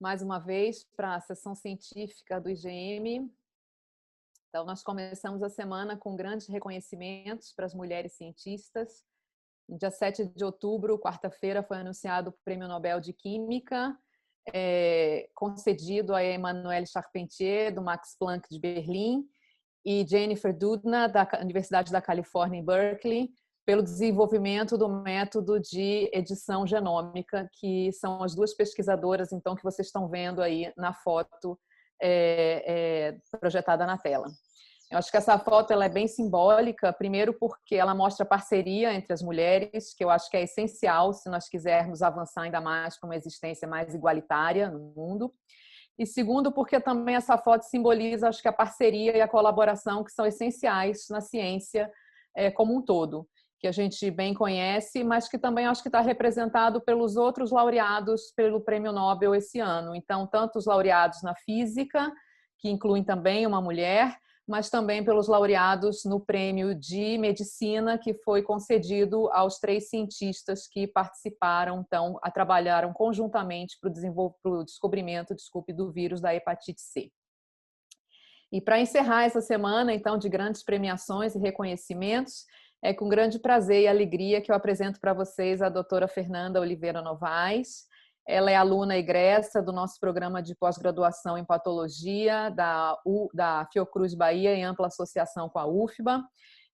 mais uma vez para a sessão científica do IGM. Então, nós começamos a semana com grandes reconhecimentos para as mulheres cientistas. No dia 7 de outubro, quarta-feira, foi anunciado o Prêmio Nobel de Química, concedido a Emmanuelle Charpentier, do Max Planck de Berlim, e Jennifer Doudna, da Universidade da Califórnia, em Berkeley, pelo desenvolvimento do método de edição genômica, que são as duas pesquisadoras, então, que vocês estão vendo aí na foto projetada na tela. Eu acho que essa foto ela é bem simbólica, primeiro porque ela mostra a parceria entre as mulheres, que eu acho que é essencial se nós quisermos avançar ainda mais para uma existência mais igualitária no mundo. E segundo, porque também essa foto simboliza, acho que a parceria e a colaboração que são essenciais na ciência como um todo, que a gente bem conhece, mas que também acho que está representado pelos outros laureados pelo Prêmio Nobel esse ano. Então, tanto os laureados na física, que incluem também uma mulher, mas também pelos laureados no Prêmio de Medicina, que foi concedido aos 3 cientistas que participaram, então, trabalharam conjuntamente para o descobrimento, do vírus da hepatite C. E para encerrar essa semana, então, de grandes premiações e reconhecimentos, é com grande prazer e alegria que eu apresento para vocês a doutora Fernanda Oliveira Novaes. Ela é aluna egressa do nosso programa de pós-graduação em patologia da Fiocruz Bahia, em ampla associação com a UFBA.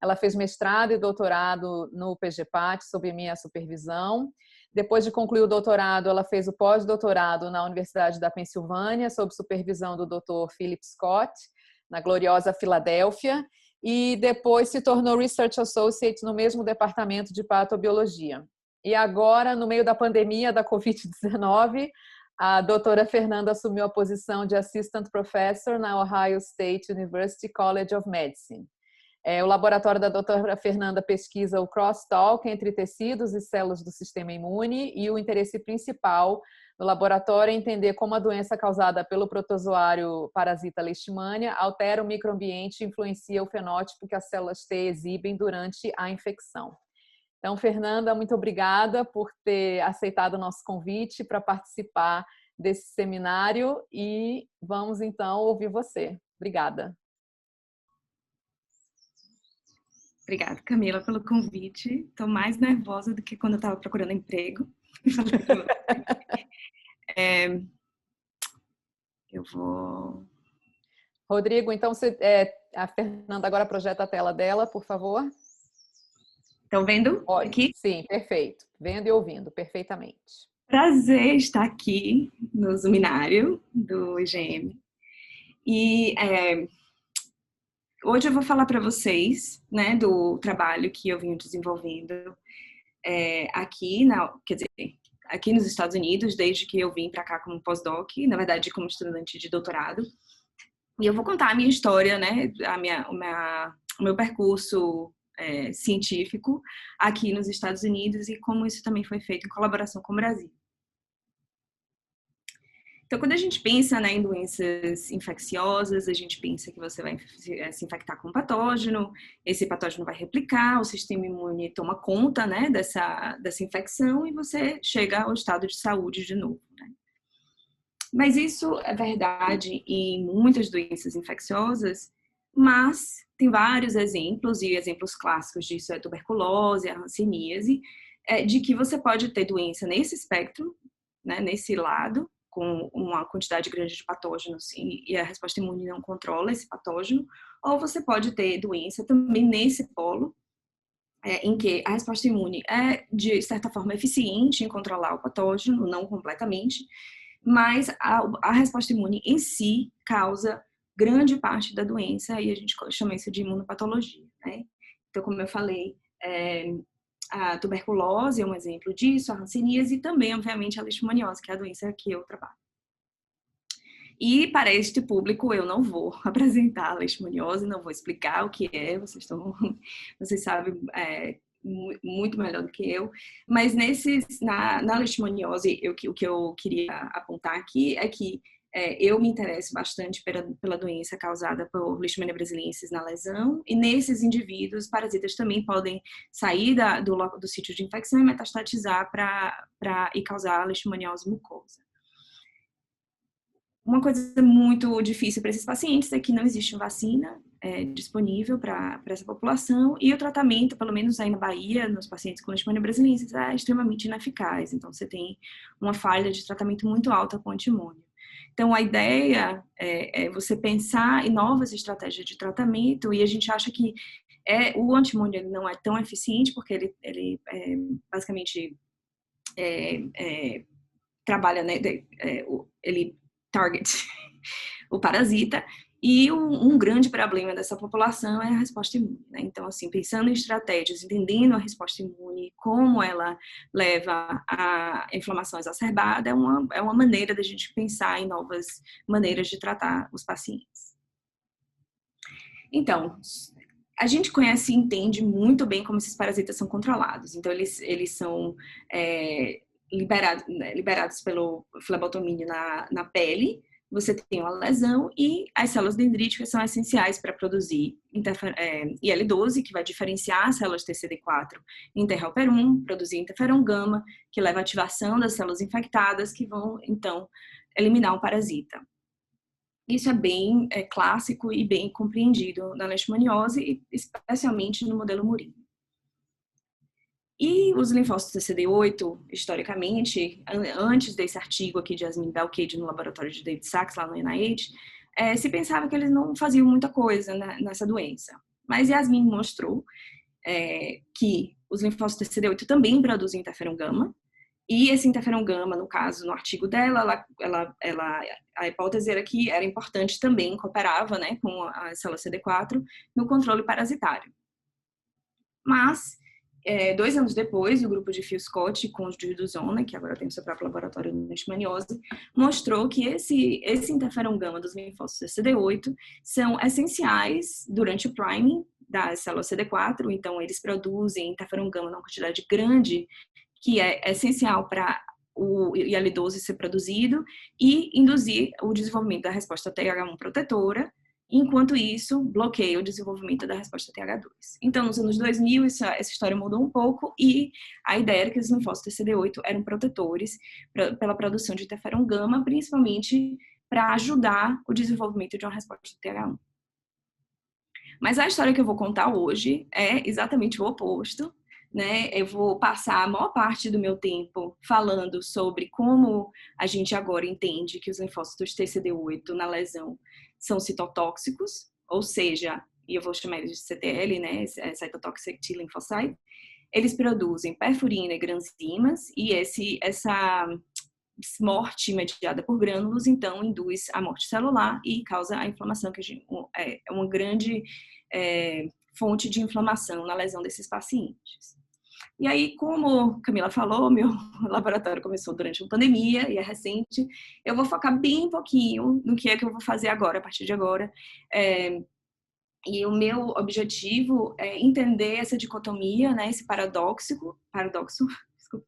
Ela fez mestrado e doutorado no PGPAT, sob minha supervisão. Depois de concluir o doutorado, ela fez o pós-doutorado na Universidade da Pensilvânia, sob supervisão do Dr. Philip Scott, na gloriosa Filadélfia, e depois se tornou Research Associate no mesmo departamento de patobiologia. E agora, no meio da pandemia da Covid-19, a doutora Fernanda assumiu a posição de Assistant Professor na Ohio State University College of Medicine. O laboratório da doutora Fernanda pesquisa o crosstalk entre tecidos e células do sistema imune, e o interesse principal do laboratório é entender como a doença causada pelo protozoário parasita Leishmania altera o microambiente e influencia o fenótipo que as células T exibem durante a infecção. Então, Fernanda, muito obrigada por ter aceitado o nosso convite para participar desse seminário e vamos, então, ouvir você. Obrigada. Obrigada, Camila, pelo convite. Estou mais nervosa do que quando eu estava procurando emprego. Eu vou... Rodrigo, então, a Fernanda agora projeta a tela dela, por favor. Estão vendo aqui? Sim, perfeito. Vendo e ouvindo, perfeitamente. Prazer estar aqui no seminário do IGM. E hoje eu vou falar para vocês, né, do trabalho que eu vim desenvolvendo aqui nos Estados Unidos, desde que eu vim para cá como pós-doc, na verdade como estudante de doutorado. E eu vou contar a minha história, né, o meu percurso científico aqui nos Estados Unidos e como isso também foi feito em colaboração com o Brasil. Então, quando a gente pensa, né, em doenças infecciosas, a gente pensa que você vai se infectar com um patógeno, esse patógeno vai replicar, o sistema imune toma conta, né, dessa infecção e você chega ao estado de saúde de novo, né? Mas isso é verdade em muitas doenças infecciosas, mas tem vários exemplos, e exemplos clássicos disso é a tuberculose, a hanseníase, de que você pode ter doença nesse espectro, né, nesse lado, com uma quantidade grande de patógenos e a resposta imune não controla esse patógeno, ou você pode ter doença também nesse polo, em que a resposta imune é, de certa forma, eficiente em controlar o patógeno, não completamente, mas a resposta imune em si causa grande parte da doença e a gente chama isso de imunopatologia, né? Então, como eu falei, a tuberculose é um exemplo disso, a hanseníase e também, obviamente, a leishmaniose, que é a doença que eu trabalho. E para este público eu não vou apresentar a leishmaniose, não vou explicar o que é, vocês sabem muito melhor do que eu, mas na leishmaniose, o que eu queria apontar aqui é que eu me interesso bastante pela doença causada por Leishmania brasiliensis na lesão, e nesses indivíduos, parasitas também podem sair do sítio de infecção e metastatizar e causar leishmaniose mucosa. Uma coisa muito difícil para esses pacientes é que não existe vacina disponível para essa população e o tratamento, pelo menos aí na Bahia, nos pacientes com leishmania brasilensis, é extremamente ineficaz. Então, você tem uma falha de tratamento muito alta com antimônio. Então, a ideia é você pensar em novas estratégias de tratamento e a gente acha que o antimônio ele não é tão eficiente porque ele basicamente trabalha, né, ele target o parasita, e um grande problema dessa população é a resposta imune, né? Então, assim, pensando em estratégias, entendendo a resposta imune, como ela leva à inflamação exacerbada, é uma maneira da gente pensar em novas maneiras de tratar os pacientes. Então, a gente conhece e entende muito bem como esses parasitas são controlados. Então, eles são liberados pelo flebotomínio na pele. Você tem uma lesão e as células dendríticas são essenciais para produzir IL-12, que vai diferenciar as células TCD4 e interleukin-1, produzir interferon-gama, que leva à ativação das células infectadas, que vão, então, eliminar o parasita. Isso é bem clássico e bem compreendido na leishmaniose, especialmente no modelo Murino. E os linfócitos TCD8, historicamente, antes desse artigo aqui de Yasmin Belkade no laboratório de David Sachs, lá no NIH, se pensava que eles não faziam muita coisa nessa doença. Mas Yasmin mostrou que os linfócitos TCD8 também produzem interferon-gama, e esse interferon-gama, no caso, no artigo dela, a hipótese era que era importante também, cooperava, né, com a célula CD4 no controle parasitário. Mas, 2 anos depois, o grupo de Phil Scott com o Judy Zona, que agora tem o seu próprio laboratório de leishmaniose, mostrou que esse interferon-gama dos linfócitos CD8 são essenciais durante o priming da célula CD4, então eles produzem interferon-gama numa quantidade grande, que é essencial para o IL-12 ser produzido e induzir o desenvolvimento da resposta TH1 protetora, enquanto isso bloqueia o desenvolvimento da resposta TH2. Então, nos anos 2000, essa história mudou um pouco e a ideia era que os linfócitos TCD8 eram protetores pela produção de interferon-gama, principalmente para ajudar o desenvolvimento de uma resposta TH1. Mas a história que eu vou contar hoje é exatamente o oposto, né? Eu vou passar a maior parte do meu tempo falando sobre como a gente agora entende que os linfócitos TCD8 na lesão são citotóxicos, ou seja, e eu vou chamar eles de CTL, né? Cytotoxic T lymphocyte. Eles produzem perfurina e granzimas e essa morte mediada por grânulos, então, induz a morte celular e causa a inflamação, que é uma grande fonte de inflamação na lesão desses pacientes. E aí, como Camila falou, meu laboratório começou durante a pandemia e é recente, eu vou focar bem pouquinho no que é que eu vou fazer agora, a partir de agora. E o meu objetivo é entender essa dicotomia, né, esse paradoxo, desculpa,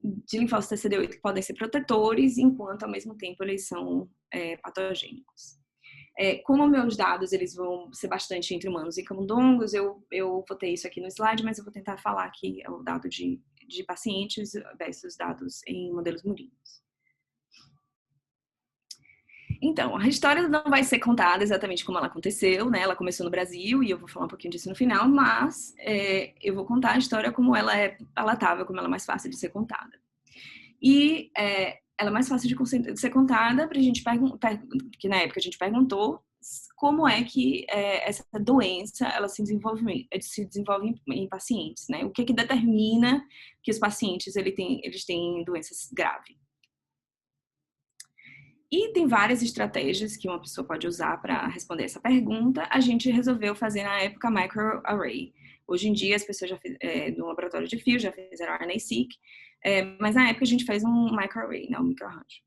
de linfócitos TCD8 que podem ser protetores, enquanto ao mesmo tempo eles são patogênicos. Como meus dados eles vão ser bastante entre humanos e camundongos, eu vou ter isso aqui no slide, mas eu vou tentar falar aqui o dado de pacientes versus dados em modelos murinos. Então, a história não vai ser contada exatamente como ela aconteceu, né? Ela começou no Brasil e eu vou falar um pouquinho disso no final, mas eu vou contar a história como ela é palatável, como ela é mais fácil de ser contada. E ela é mais fácil de ser contada para a gente perguntar, que na época a gente perguntou como é que essa doença ela se desenvolve em pacientes, né? O que determina que os pacientes eles têm doenças graves. E tem várias estratégias que uma pessoa pode usar para responder essa pergunta. A gente resolveu fazer na época microarray. Hoje em dia as pessoas já no laboratório de Phil já fizeram RNA-seq, mas na época a gente fez um microarray, não um microarranjo.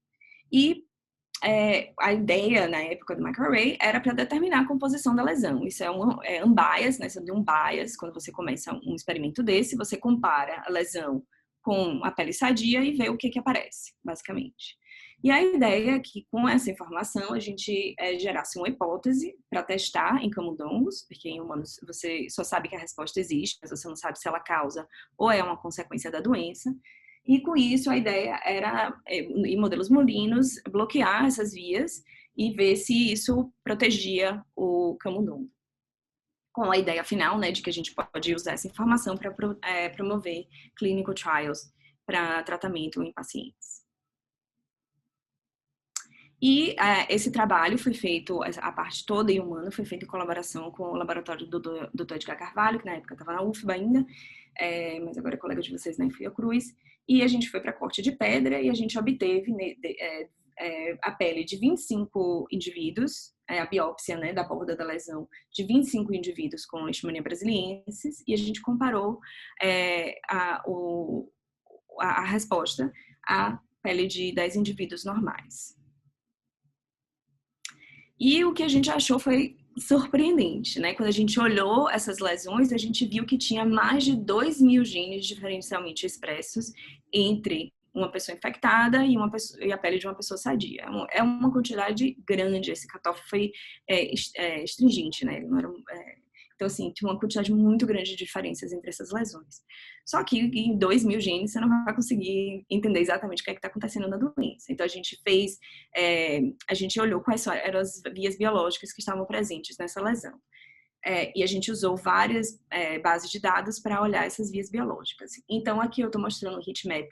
E a ideia na época do microarray era para determinar a composição da lesão. Isso é um bias, né? Sobre um bias, quando você começa um experimento desse, você compara a lesão com a pele sadia e vê o que aparece, basicamente. E a ideia é que, com essa informação, a gente gerasse uma hipótese para testar em camundongos, porque em humanos você só sabe que a resposta existe, mas você não sabe se ela causa ou é uma consequência da doença. E com isso a ideia era, em modelos molinos, bloquear essas vias e ver se isso protegia o camundongo. Com a ideia final, né, de que a gente pode usar essa informação para promover clinical trials para tratamento em pacientes. E esse trabalho foi feito, a parte toda em humano, foi feito em colaboração com o laboratório do Dr. Edgar Carvalho, que na época estava na UFBA ainda, mas agora é colega de vocês na Fiocruz. E a gente foi para a corte de pedra e a gente obteve a pele de 25 indivíduos, a biópsia, né, da borda da lesão de 25 indivíduos com leishmania brasiliensis, e a gente comparou a resposta à pele de 10 indivíduos normais. E o que a gente achou foi surpreendente, né? Quando a gente olhou essas lesões, a gente viu que tinha mais de 2.000 genes diferencialmente expressos entre uma pessoa infectada e a pele de uma pessoa sadia. É uma quantidade grande, esse cutoff foi stringente, né? Não era, então, assim, tinha uma quantidade muito grande de diferenças entre essas lesões. Só que em 2.000 genes você não vai conseguir entender exatamente o que é que está acontecendo na doença. Então, a gente olhou quais eram as vias biológicas que estavam presentes nessa lesão. E a gente usou várias bases de dados para olhar essas vias biológicas. Então, aqui eu estou mostrando um heatmap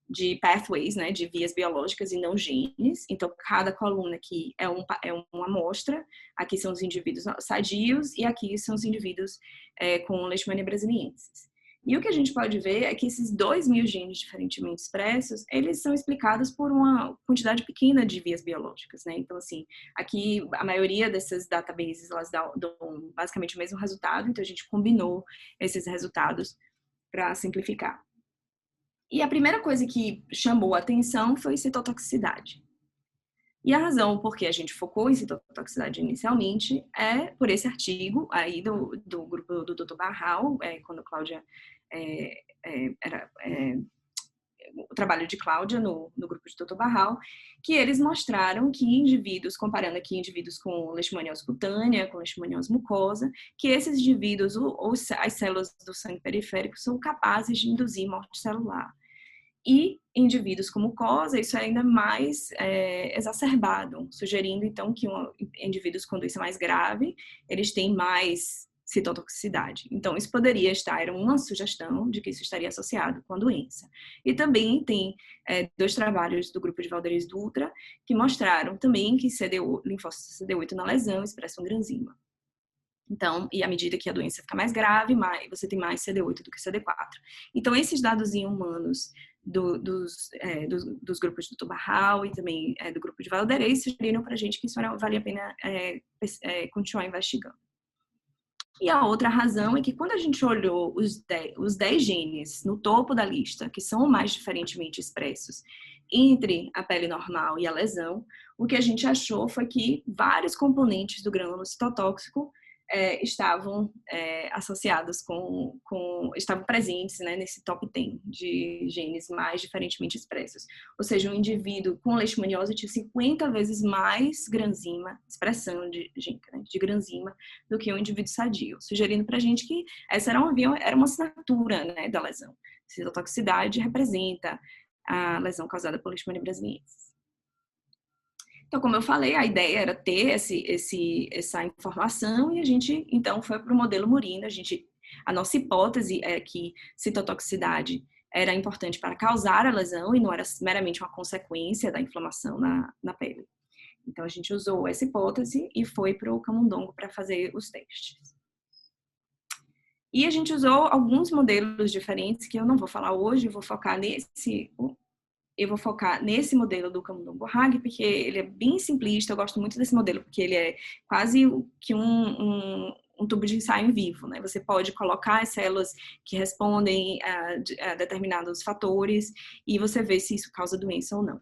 de pathways, né, de vias biológicas e não genes. Então, cada coluna aqui é uma amostra. Aqui são os indivíduos sadios e aqui são os indivíduos com leishmania brasiliensis. E o que a gente pode ver é que esses 2.000 genes diferentemente expressos, eles são explicados por uma quantidade pequena de vias biológicas, né? Então, assim, aqui a maioria dessas databases, elas dão basicamente o mesmo resultado, então a gente combinou esses resultados para simplificar. E a primeira coisa que chamou a atenção foi citotoxicidade. E a razão por que a gente focou em citotoxicidade inicialmente é por esse artigo aí do grupo do Dr. Barral, quando a Cláudia o trabalho de Cláudia no grupo de Dr. Barral, que eles mostraram que comparando aqui indivíduos com leishmaniose cutânea, com leishmaniose mucosa, que esses indivíduos, as células do sangue periférico, são capazes de induzir morte celular. E indivíduos com mucosa, isso é ainda mais exacerbado, sugerindo então que indivíduos com doença mais grave, eles têm mais citotoxicidade. Então, isso poderia era uma sugestão de que isso estaria associado com a doença. E também tem 2 trabalhos do grupo de Valdez Dutra que mostraram também que linfócitos CD8 na lesão expressam granzima. Então, e à medida que a doença fica mais grave, você tem mais CD8 do que CD4. Então, esses dados em humanos dos grupos do Barral e também do grupo de Valdez sugeriram para a gente que isso valia a pena continuar investigando. E a outra razão é que quando a gente olhou os 10 genes no topo da lista, que são mais diferentemente expressos entre a pele normal e a lesão, o que a gente achou foi que vários componentes do grânulo citotóxico estavam associados estavam presentes, né, nesse top 10 de genes mais diferentemente expressos. Ou seja, um indivíduo com leishmaniose tinha 50 vezes mais granzima, expressão de granzima, do que um indivíduo sadio, sugerindo pra gente que essa era uma assinatura, né, da lesão. Citotoxicidade representa a lesão causada por leishmania brasiliensis. Então, como eu falei, a ideia era ter essa informação e a gente, então, foi para o modelo Murino. A nossa hipótese é que citotoxicidade era importante para causar a lesão e não era meramente uma consequência da inflamação na pele. Então, a gente usou essa hipótese e foi para o camundongo para fazer os testes. E a gente usou alguns modelos diferentes que eu não vou falar hoje, eu vou focar nesse modelo do camundongo Hag, porque ele é bem simplista. Eu gosto muito desse modelo, porque ele é quase que um tubo de ensaio em vivo, né? Você pode colocar as células que respondem a determinados fatores e você vê se isso causa doença ou não.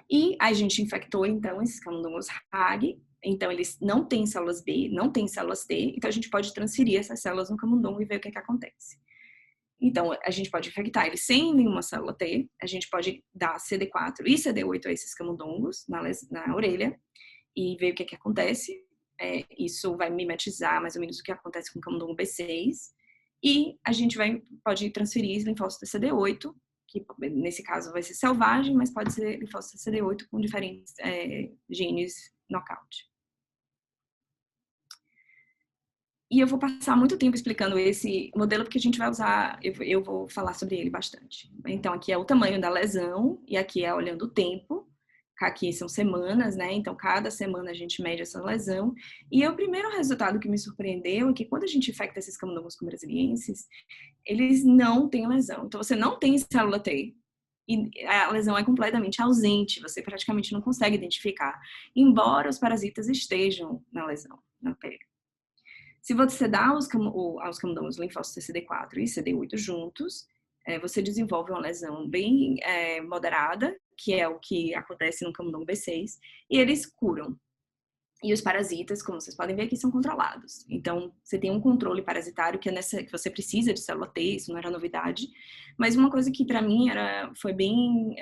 E a gente infectou, então, esses camundongos Hag. Então, eles não têm células B, não têm células T, então a gente pode transferir essas células no camundongo e ver o que acontece. Então, a gente pode infectar ele sem nenhuma célula T, a gente pode dar CD4 e CD8 a esses camundongos na orelha e ver o que acontece. Isso vai mimetizar mais ou menos o que acontece com o camundongo B6. E a gente pode transferir linfócitos CD8, que nesse caso vai ser selvagem, mas pode ser linfócitos CD8 com diferentes genes knockout. E eu vou passar muito tempo explicando esse modelo, porque a gente vai usar, eu vou falar sobre ele bastante. Então, aqui é o tamanho da lesão, e aqui é olhando o tempo. Aqui são semanas, né? Então, cada semana a gente mede essa lesão. E o primeiro resultado que me surpreendeu é que quando a gente infecta esses camundongos com brasilienses, eles não têm lesão. Então, você não tem célula T. E a lesão é completamente ausente, você praticamente não consegue identificar, embora os parasitas estejam na lesão, na pele. Se você dá aos camundongos linfócitos CD4 e CD8 juntos, você desenvolve uma lesão bem moderada, que é o que acontece no camundongo B6, e eles curam. E os parasitas, como vocês podem ver aqui, são controlados. Então, você tem um controle parasitário que você precisa de célula T, isso não era novidade. Mas uma coisa que para mim foi bem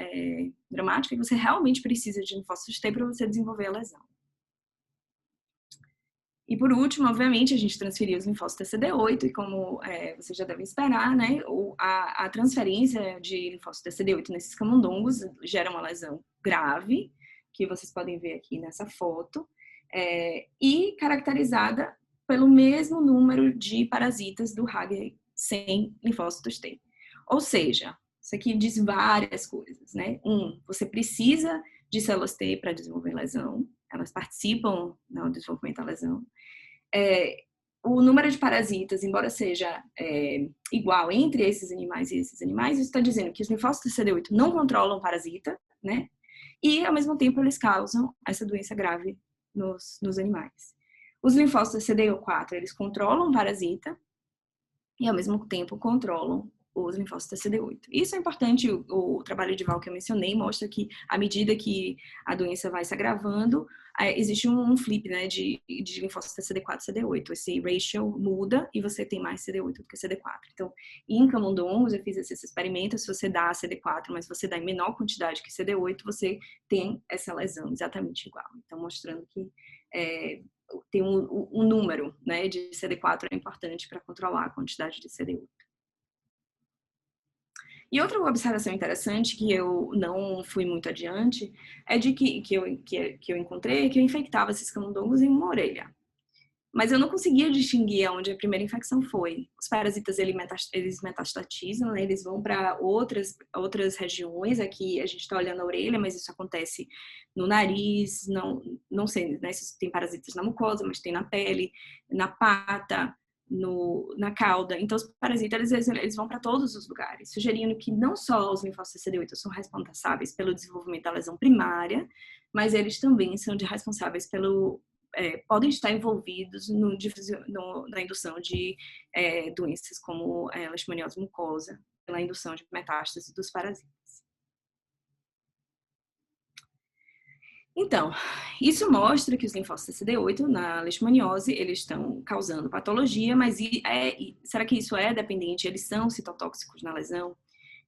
dramática é que você realmente precisa de linfócitos T para você desenvolver a lesão. E por último, obviamente, a gente transferiu os linfócitos CD8 e como vocês já devem esperar, né, a transferência de linfócitos CD8 nesses camundongos gera uma lesão grave, que vocês podem ver aqui nessa foto, e caracterizada pelo mesmo número de parasitas do Hager sem linfócitos T. Ou seja, isso aqui diz várias coisas, né? Você precisa de células T para desenvolver lesão, elas participam no desenvolvimento da lesão. O número de parasitas, embora seja igual entre esses animais e esses animais, isso está dizendo que os linfócitos CD8 não controlam o parasita, né? E, ao mesmo tempo, eles causam essa doença grave nos animais. Os linfócitos CD4, eles controlam o parasita e, ao mesmo tempo, controlam os linfócitos CD8. Isso é importante, o trabalho de Val que eu mencionei mostra que, à medida que a doença vai se agravando, existe um flip, né, de linfócitos CD4 e CD8. Esse ratio muda e você tem mais CD8 do que CD4. Então, em camundongos, eu fiz esse experimento, se você dá CD4, mas você dá em menor quantidade que CD8, você tem essa lesão exatamente igual. Então, mostrando que tem um número, né, de CD4 é importante para controlar a quantidade de CD8. E outra observação interessante que eu não fui muito adiante é de que eu encontrei que eu infectava esses camundongos em uma orelha. Mas eu não conseguia distinguir onde a primeira infecção foi. Os parasitas, eles metastatizam, né? Eles vão para outras regiões. Aqui a gente está olhando a orelha, mas isso acontece no nariz, não sei, né, se tem parasitas na mucosa, mas tem na pele, na pata, na cauda. Então, os parasitas, eles vão para todos os lugares, sugerindo que não só os linfócitos CD8 são responsáveis pelo desenvolvimento da lesão primária, mas eles também são responsáveis podem estar envolvidos na indução de doenças como leishmaniose mucosa, pela indução de metástase dos parasitas. Então, isso mostra que os linfócitos CD8 na leishmaniose, eles estão causando patologia, mas será que isso é dependente? Eles são citotóxicos na lesão?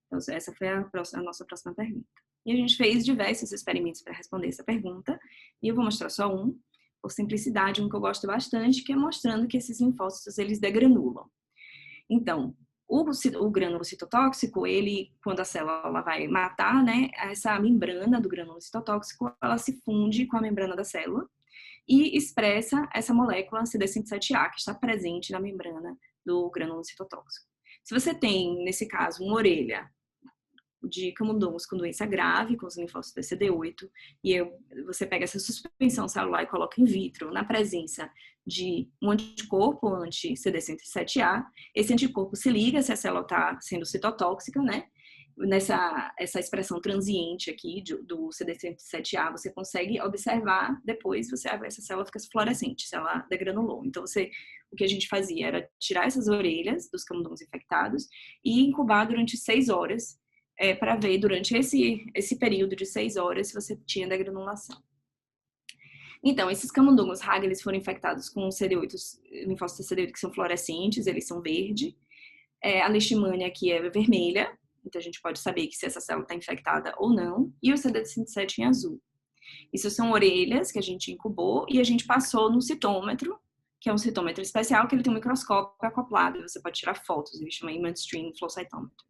Então, essa foi a nossa próxima pergunta. E a gente fez diversos experimentos para responder essa pergunta, e eu vou mostrar só um, por simplicidade, um que eu gosto bastante, que é mostrando que esses linfócitos, eles degranulam. Então, o grânulo citotóxico, quando a célula vai matar, né, essa membrana do grânulo citotóxico, ela se funde com a membrana da célula e expressa essa molécula CD107A, que está presente na membrana do grânulo citotóxico. Se você tem, nesse caso, uma orelha de camundongos com doença grave, com os linfócitos CD8, e você pega essa suspensão celular e coloca in vitro na presença de um anticorpo anti-CD107A, esse anticorpo se liga se a célula está sendo citotóxica, né? Essa expressão transiente aqui do CD107A, você consegue observar depois, essa célula fica fluorescente, se ela degranulou. Então, o que a gente fazia era tirar essas orelhas dos camundongos infectados e incubar durante 6 horas, para ver durante esse período de 6 horas se você tinha degranulação. Então, esses camundongos Hager, eles foram infectados com linfócitos CD8 que são fluorescentes, eles são verde. A leishmania aqui é vermelha, então a gente pode saber que se essa célula está infectada ou não. E o CD107 em azul. Isso são orelhas que a gente incubou e a gente passou no citômetro que é um citômetro especial, que ele tem um microscópio acoplado, e você pode tirar fotos, ele chama Image Stream Flow Cytometer.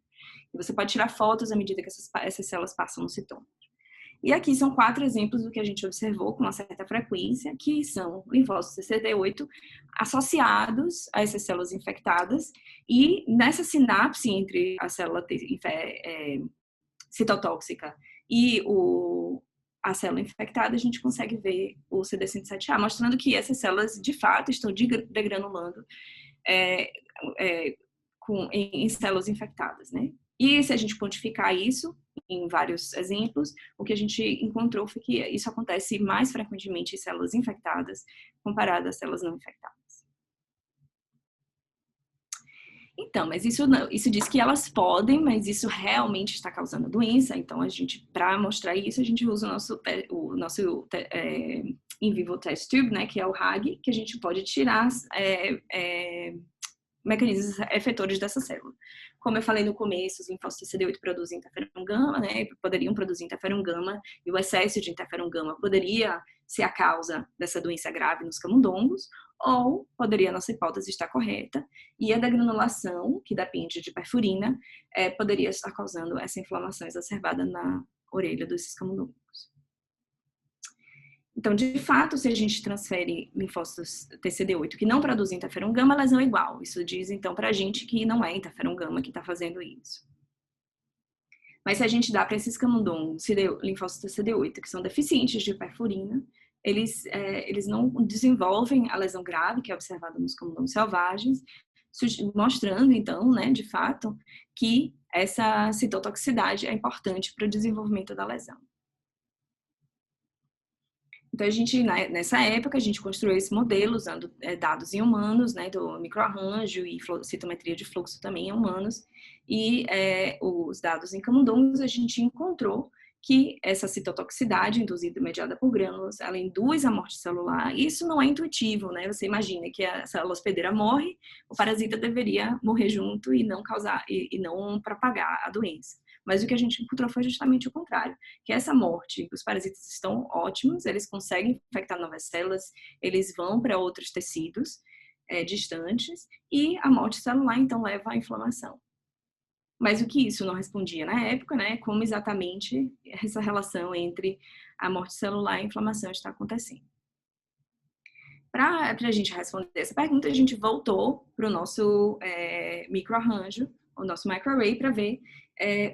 E você pode tirar fotos à medida que essas células passam no citômetro. E aqui são 4 exemplos do que a gente observou com uma certa frequência, que são linfócitos CD8 associados a essas células infectadas, e nessa sinapse entre a célula citotóxica e a célula infectada, a gente consegue ver o CD107A, mostrando que essas células, de fato, estão degranulando em células infectadas, né? E se a gente quantificar isso em vários exemplos, o que a gente encontrou foi que isso acontece mais frequentemente em células infectadas comparado às células não infectadas. Então, mas isso diz que elas podem, mas isso realmente está causando doença. Então, para mostrar isso, a gente usa o nosso in vivo test tube, né, que é o RAG, que a gente pode tirar mecanismos efetores dessa célula. Como eu falei no começo, os linfócitos CD8 produzem interferon gama, né? Poderiam produzir interferon gama, e o excesso de interferon gama poderia ser a causa dessa doença grave nos camundongos, ou poderia, nossa hipótese estar correta, e a degranulação, que depende de perfurina, poderia estar causando essa inflamação exacerbada na orelha desses camundongos. Então, de fato, se a gente transfere linfócitos TCD8 que não produzem interferon gama, a lesão é igual. Isso diz, então, pra gente que não é interferon gama que está fazendo isso. Mas se a gente dá para esses camundongos linfócitos TCD8 que são deficientes de perfurina, eles não desenvolvem a lesão grave que é observada nos camundongos selvagens, mostrando, então, né, de fato, que essa citotoxicidade é importante para o desenvolvimento da lesão. Então, nessa época, a gente construiu esse modelo usando dados em humanos, né, do microarranjo e citometria de fluxo também em humanos. E os dados em camundongos, a gente encontrou que essa citotoxicidade induzida mediada por grânulos, ela induz a morte celular. E isso não é intuitivo, né? Você imagina que a célula hospedeira morre, o parasita deveria morrer junto e não causar e não propagar a doença. Mas o que a gente encontrou foi justamente o contrário, que essa morte, os parasitas estão ótimos, eles conseguem infectar novas células, eles vão para outros tecidos distantes, e a morte celular, então, leva à inflamação. Mas o que isso não respondia na época, né? Como exatamente essa relação entre a morte celular e a inflamação está acontecendo. Para a gente responder essa pergunta, a gente voltou para o nosso microarranjo, o nosso microarray, para ver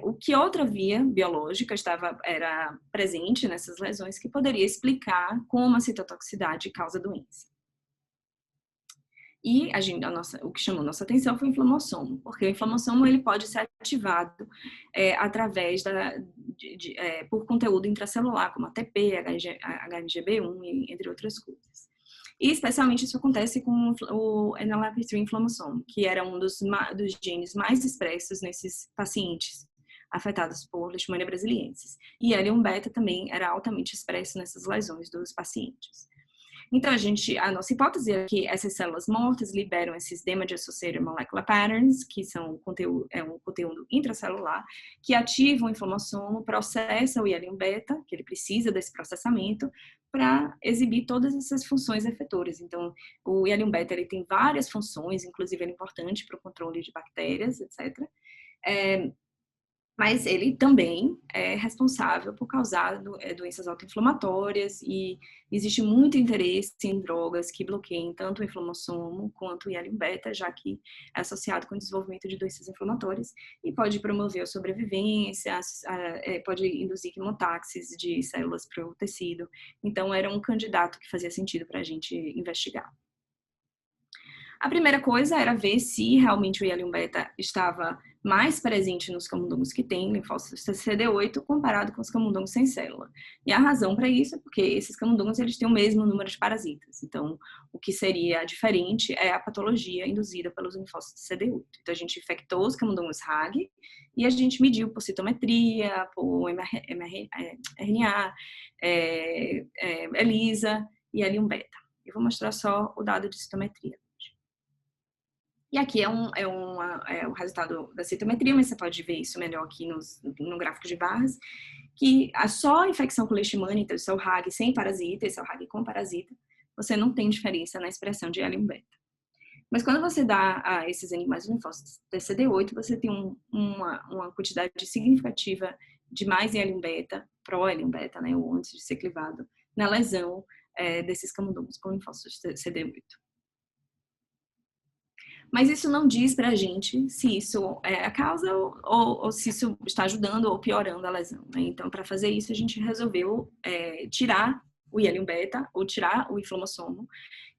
o que outra via biológica era presente nessas lesões que poderia explicar como a citotoxicidade causa doença. E o que chamou nossa atenção foi o inflamossomo, porque o inflamossomo ele pode ser ativado através por conteúdo intracelular, como ATP, HMGB1, entre outras coisas. E especialmente isso acontece com o NLRP3 inflamossomo, que era um dos genes mais expressos nesses pacientes afetados por leishmania brasiliensis. E L1-beta também era altamente expresso nessas lesões dos pacientes. Então, a nossa hipótese é que essas células mortas liberam esses Damage Associated Molecular Patterns, que são um conteúdo intracelular, que ativam o inflamossomo, processa o IL-1-beta, que ele precisa desse processamento, para exibir todas essas funções efetoras. Então, o IL-1-beta ele tem várias funções, inclusive ele é importante para o controle de bactérias, etc. Mas ele também é responsável por causar doenças autoinflamatórias, e existe muito interesse em drogas que bloqueiem tanto o inflamossomo quanto o IL-1-beta, já que é associado com o desenvolvimento de doenças inflamatórias e pode promover a sobrevivência, pode induzir quimotaxis de células para o tecido. Então, era um candidato que fazia sentido para a gente investigar. A primeira coisa era ver se realmente o IL-1-beta estava mais presente nos camundongos que têm linfócitos CD8 comparado com os camundongos sem célula. E a razão para isso é porque esses camundongos eles têm o mesmo número de parasitas. Então, o que seria diferente é a patologia induzida pelos linfócitos CD8. Então, a gente infectou os camundongos RAG e a gente mediu por citometria, por RNA, ELISA e IL-1-beta. Eu vou mostrar só o dado de citometria. E aqui é o resultado da citometria, mas você pode ver isso melhor aqui no gráfico de barras, que só a infecção com leishmania, então esse é o RAG sem parasita, esse é o RAG com parasita, você não tem diferença na expressão de L1 beta. Mas quando você dá a esses animais o linfócito TCD8, você tem uma quantidade significativa de mais L1 beta, pró-L1 beta, né, ou antes de ser clivado, na lesão desses camundongos com linfócitos TCD8. Mas isso não diz pra gente se isso é a causa ou se isso está ajudando ou piorando a lesão, né? Então, para fazer isso, a gente resolveu tirar o L1 beta ou tirar o inflamossomo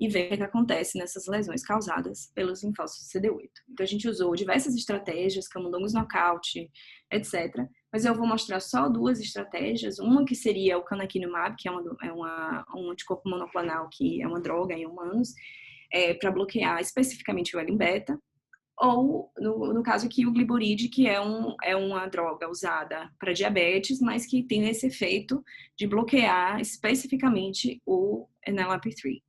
e ver o que acontece nessas lesões causadas pelos linfócitos CD8. Então, a gente usou diversas estratégias, camundongos nocaute, etc. Mas eu vou mostrar só 2 estratégias. Uma que seria o canakinumab, que é um anticorpo monoclonal, que é uma droga em humanos, para bloquear especificamente o L1 beta, ou no caso aqui o gliburide, que é uma droga usada para diabetes, mas que tem esse efeito de bloquear especificamente o NLRP3.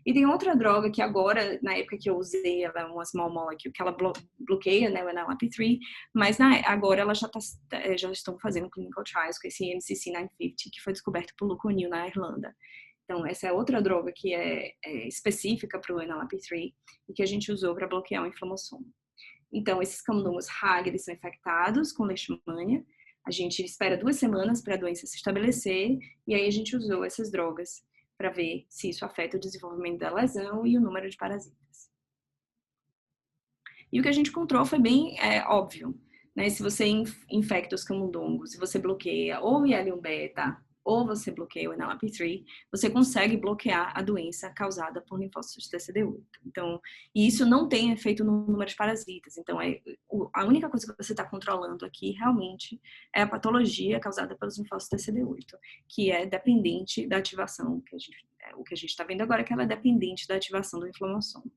E tem outra droga que agora, na época que eu usei, ela é uma small molecule, que ela bloqueia, né, o NLRP3, mas agora ela já estão fazendo clinical trials com esse MCC950, que foi descoberto por Luke O'Neill na Irlanda. Então, essa é outra droga que é específica para o NLRP3 e que a gente usou para bloquear o inflamossomo. Então, esses camundongos Hag, eles são infectados com leishmania. A gente espera 2 semanas para a doença se estabelecer e aí a gente usou essas drogas para ver se isso afeta o desenvolvimento da lesão e o número de parasitas. E o que a gente encontrou foi bem óbvio, né? Se você infecta os camundongos, se você bloqueia ou o IL-1 beta ou você bloqueia o NLRP3, você consegue bloquear a doença causada por linfócitos TCD8. Então, e isso não tem efeito no número de parasitas. Então, a única coisa que você está controlando aqui realmente é a patologia causada pelos linfócitos TCD8, que é dependente da ativação, o que a gente está vendo agora é que ela é dependente da ativação do inflamossomo.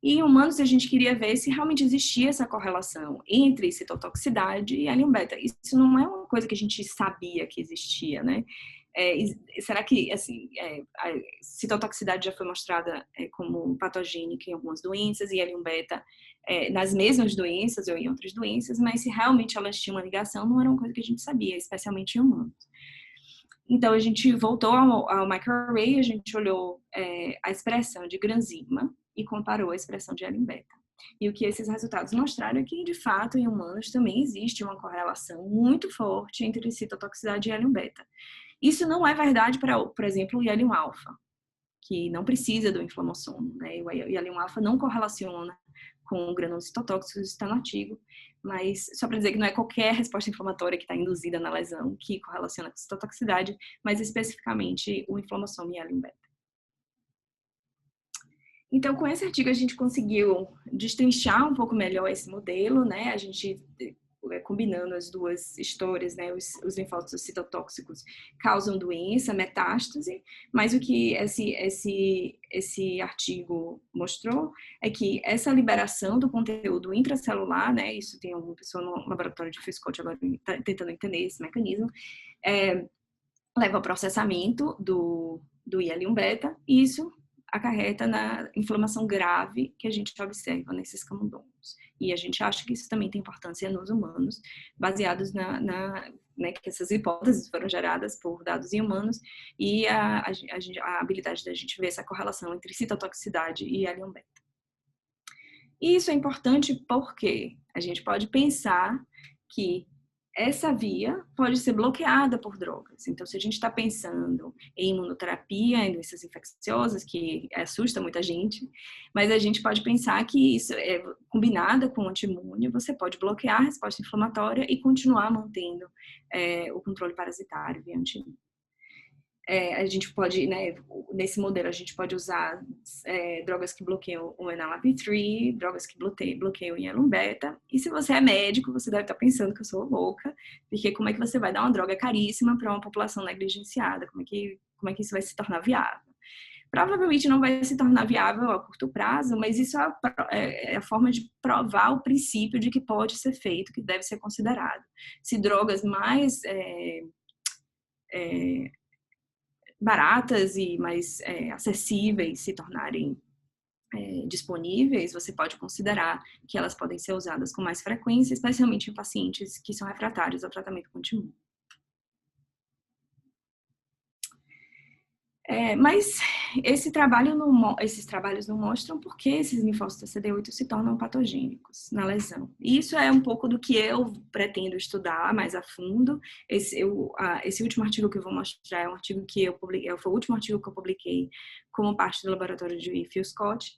E em humanos, a gente queria ver se realmente existia essa correlação entre citotoxicidade e L1 beta. Isso não é uma coisa que a gente sabia que existia, né? Será que, assim, a citotoxicidade já foi mostrada como patogênica em algumas doenças e L1 beta nas mesmas doenças ou em outras doenças, mas se realmente elas tinham uma ligação, não era uma coisa que a gente sabia, especialmente em humanos. Então, a gente voltou ao microarray, a gente olhou a expressão de granzima e comparou a expressão de L1 beta. E o que esses resultados mostraram é que, de fato, em humanos também existe uma correlação muito forte entre citotoxicidade e L1 beta. Isso não é verdade para, por exemplo, o L1 alfa, que não precisa do inflamossomo, né? O L1 alfa não correlaciona com granulos citotóxicos, isso está no artigo, mas só para dizer que não é qualquer resposta inflamatória que está induzida na lesão que correlaciona com citotoxicidade, mas especificamente o inflamossomo e L1 beta. Então, com esse artigo, a gente conseguiu destrinchar um pouco melhor esse modelo, né? A gente, combinando as 2 histórias, né? Os linfócitos citotóxicos causam doença, metástase, mas o que esse artigo mostrou é que essa liberação do conteúdo intracelular, né? Isso tem alguma pessoa no laboratório de Friscott agora tentando entender esse mecanismo, leva ao processamento do IL-1 beta, e isso acarreta na inflamação grave que a gente observa nesses camundongos. E a gente acha que isso também tem importância nos humanos, baseados né, que essas hipóteses foram geradas por dados em humanos e a habilidade da gente ver essa correlação entre citotoxicidade e L1 beta. E isso é importante porque a gente pode pensar que essa via pode ser bloqueada por drogas. Então, se a gente está pensando em imunoterapia, em doenças infecciosas, que assusta muita gente, mas a gente pode pensar que isso, combinada com o antiimune, você pode bloquear a resposta inflamatória e continuar mantendo o controle parasitário via antiimune. A gente pode, né, nesse modelo, a gente pode usar drogas que bloqueiam o NLRP3, drogas que bloqueiam o IL-1 beta. E se você é médico, você deve estar pensando que eu sou louca, porque como é que você vai dar uma droga caríssima para uma população negligenciada? Como é que isso vai se tornar viável? Provavelmente não vai se tornar viável a curto prazo, mas isso é a forma de provar o princípio de que pode ser feito, que deve ser considerado. Se drogas mais baratas e mais acessíveis se tornarem disponíveis, você pode considerar que elas podem ser usadas com mais frequência, especialmente em pacientes que são refratários ao tratamento contínuo. Mas esses trabalhos não mostram por que esses linfócitos CD8 se tornam patogênicos na lesão. E isso é um pouco do que eu pretendo estudar mais a fundo. Esse último artigo que eu vou mostrar é um artigo que eu publiquei, foi o último artigo que eu publiquei como parte do laboratório de Phil Scott,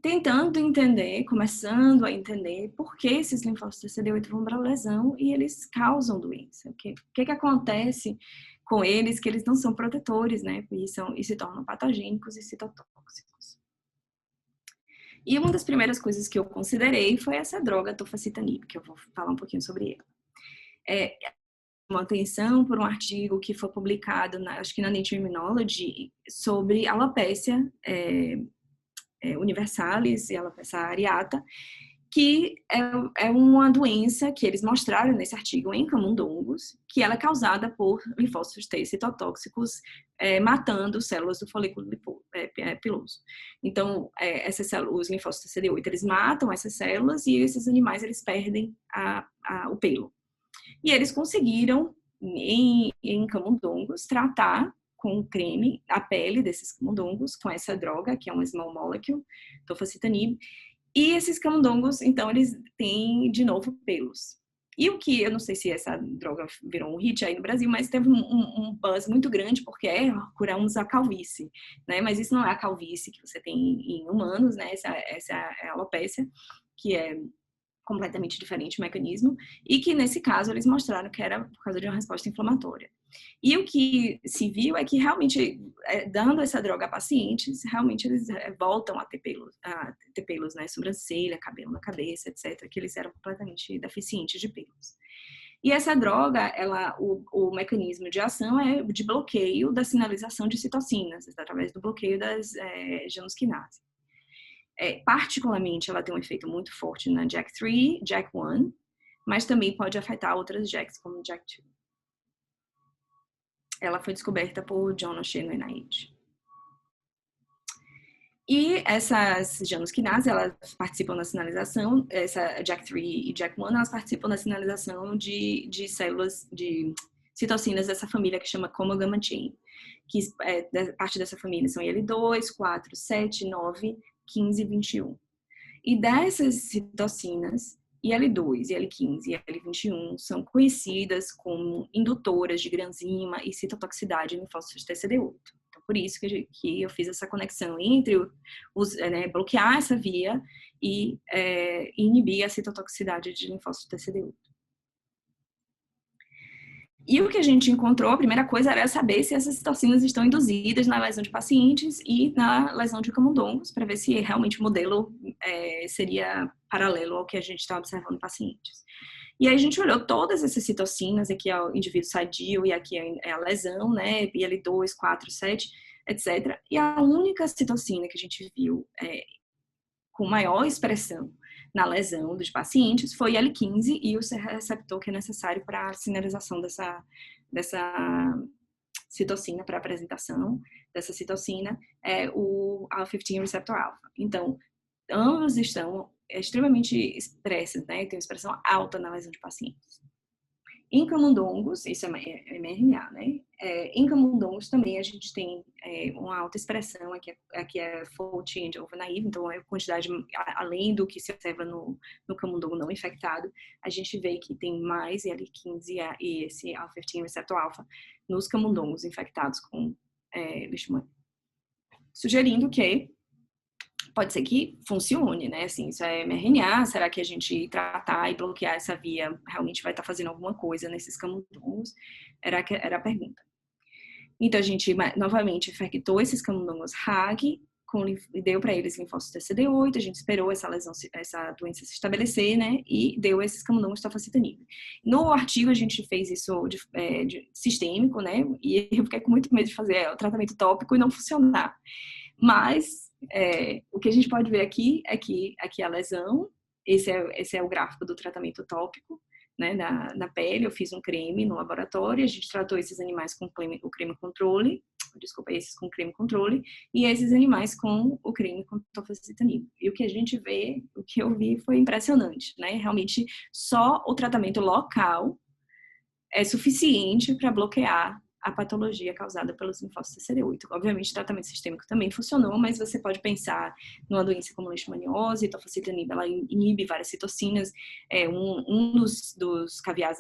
tentando entender, começando a entender por que esses linfócitos CD8 vão para a lesão e eles causam doença. O que acontece com eles, que eles não são protetores, né? E se tornam patogênicos e citotóxicos. E uma das primeiras coisas que eu considerei foi essa droga tofacitinib, que eu vou falar um pouquinho sobre ela. Uma atenção por um artigo que foi publicado, acho que na Nature Immunology, sobre alopecia universalis e alopecia areata, que é uma doença que eles mostraram nesse artigo em camundongos, que ela é causada por linfócitos T citotóxicos matando células do folículo piloso. Então, os linfócitos CD8, eles matam essas células e esses animais, eles perdem o pelo. E eles conseguiram, em camundongos, tratar com creme a pele desses camundongos com essa droga, que é uma small molecule, tofacitinib. E esses camundongos, então, eles têm, de novo, pelos. E o que, eu não sei se essa droga virou um hit aí no Brasil, mas teve um buzz muito grande, porque curamos a calvície, né? Mas isso não é a calvície que você tem em humanos, né? Essa é a alopecia, que é completamente diferente o mecanismo, e que, nesse caso, eles mostraram que era por causa de uma resposta inflamatória. E o que se viu é que realmente, dando essa droga a pacientes, realmente eles voltam a ter pelos, né, sobrancelha, cabelo na cabeça, etc., que eles eram completamente deficientes de pelos. E essa droga, o mecanismo de ação é de bloqueio da sinalização de citocinas, através do bloqueio das genusquinase. Particularmente, ela tem um efeito muito forte na JAK3, JAK1, mas também pode afetar outras JAKs, como JAK2. Ela foi descoberta por John O'Shea no NIH. E essas genusquinase, elas participam da sinalização, essa JAK3 e JAK1, elas participam da sinalização de células, de citocinas dessa família que chama Chromogamma Chain, que parte dessa família são IL-2, 4, 7, 9, 15 e 21. E dessas citocinas, IL-2, IL-15 e IL-21 são conhecidas como indutoras de granzima e citotoxicidade em linfócitos TCD8. Então, por isso que eu fiz essa conexão entre bloquear essa via e inibir a citotoxicidade de linfócitos TCD8. E o que a gente encontrou, a primeira coisa era saber se essas citocinas estão induzidas na lesão de pacientes e na lesão de camundongos, para ver se realmente o modelo seria paralelo ao que a gente está observando em pacientes. E aí a gente olhou todas essas citocinas, aqui é o indivíduo sadio e aqui é a lesão, né, IL-2, 4, 7, etc. E a única citocina que a gente viu com maior expressão na lesão dos pacientes foi L15 e o receptor que é necessário para a sinalização dessa citocina, para a apresentação dessa citocina, é o IL-15 receptor alpha. Então, ambos estão extremamente expressos, né? Tem uma expressão alta na lesão de pacientes. Em camundongos, isso é mRNA, né? Em camundongos também a gente tem uma alta expressão, aqui é fold change over naive, então é quantidade além do que se observa no camundongo não infectado, a gente vê que tem mais IL-15 e esse IL-15 receptor alpha nos camundongos infectados com leishmania. Sugerindo que pode ser que funcione, né? Assim, isso é mRNA, será que a gente tratar e bloquear essa via realmente vai estar fazendo alguma coisa nesses camundongos? Era a pergunta. Então, a gente, novamente, infectou esses camundongos RAG, e deu para eles linfócitos TCD8, a gente esperou essa doença se estabelecer, né? E deu esses camundongos tofacitinib. No artigo, a gente fez isso de sistêmico, né? E eu fiquei com muito medo de fazer o tratamento tópico e não funcionar. Mas o que a gente pode ver aqui é que aqui a lesão, esse é o gráfico do tratamento tópico, né, na pele. Eu fiz um creme no laboratório, a gente tratou esses animais com o creme controle, esses com creme controle, e esses animais com o creme com tofacitinib. E o que a gente vê, o que eu vi foi impressionante, né? Realmente só o tratamento local é suficiente para bloquear a patologia causada pelos linfócitos CD8. Obviamente, o tratamento sistêmico também funcionou, mas você pode pensar numa doença como leishmaniose, tofacitinib, ela inibe várias citocinas. Um dos caveados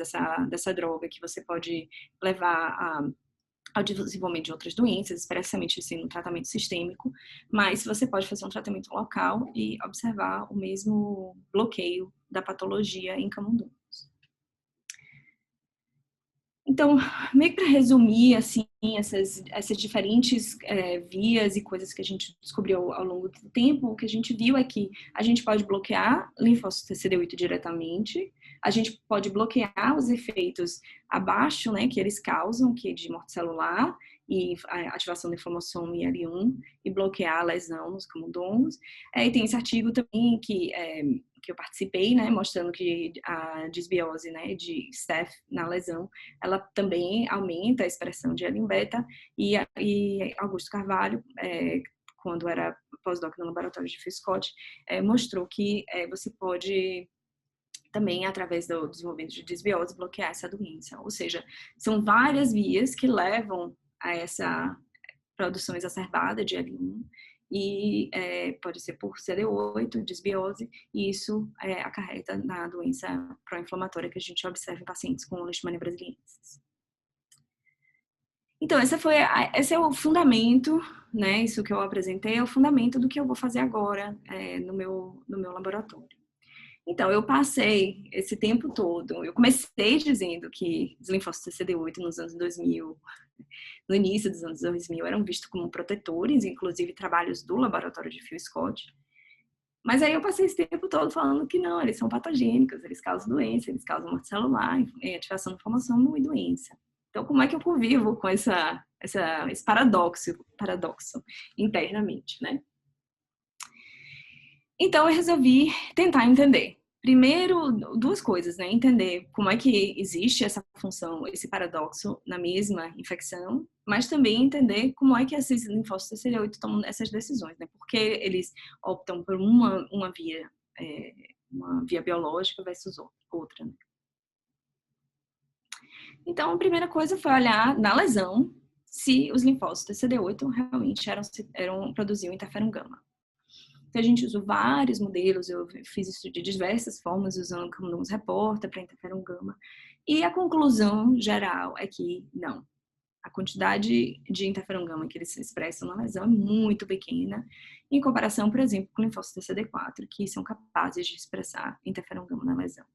dessa droga que você pode levar ao desenvolvimento de outras doenças, especialmente sendo um tratamento sistêmico, mas você pode fazer um tratamento local e observar o mesmo bloqueio da patologia em camundongos. Então, meio que para resumir, assim, essas diferentes vias e coisas que a gente descobriu ao longo do tempo, o que a gente viu é que a gente pode bloquear linfócito CD8 diretamente, a gente pode bloquear os efeitos abaixo, né, que eles causam, que é de morte celular e a ativação da inflamação IL-1 e bloquear a lesão nos camundongos. E tem esse artigo também que eu participei, né, mostrando que a disbiose, né, de Staph na lesão, ela também aumenta a expressão de IL-1β e Augusto Carvalho, quando era pós-doc no laboratório de Phil Scott, mostrou que você pode também, através do desenvolvimento de disbiose, bloquear essa doença. Ou seja, são várias vias que levam a essa produção exacerbada de IL-1 e pode ser por CD8, disbiose, e isso acarreta na doença pró-inflamatória que a gente observa em pacientes com leishmania brasiliensis. Então, esse é o fundamento, né? Isso que eu apresentei é o fundamento do que eu vou fazer agora no meu laboratório. Então, eu passei esse tempo todo, eu comecei dizendo que os linfócitos CD8 nos anos 2000, no início dos anos 2000, eram vistos como protetores, inclusive trabalhos do laboratório de Phil Scott. Mas aí eu passei esse tempo todo falando que não, eles são patogênicos, eles causam doença, eles causam morte celular, ativação de inflamação e doença. Então, como é que eu convivo com esse paradoxo internamente, né? Então, eu resolvi tentar entender. Primeiro, duas coisas, né? Entender como é que existe essa função, esse paradoxo na mesma infecção, mas também entender como é que esses linfócitos CD8 tomam essas decisões, né? Porque eles optam por uma via biológica versus outra, né? Então, a primeira coisa foi olhar na lesão se os linfócitos CD8 realmente produziam interferon gama. Então, a gente usou vários modelos, eu fiz isso de diversas formas, usando camundongos reporter para interferon gama. E a conclusão geral é que não. A quantidade de interferon gama que eles expressam na lesão é muito pequena, em comparação, por exemplo, com linfócitos CD4, que são capazes de expressar interferon gama na lesão.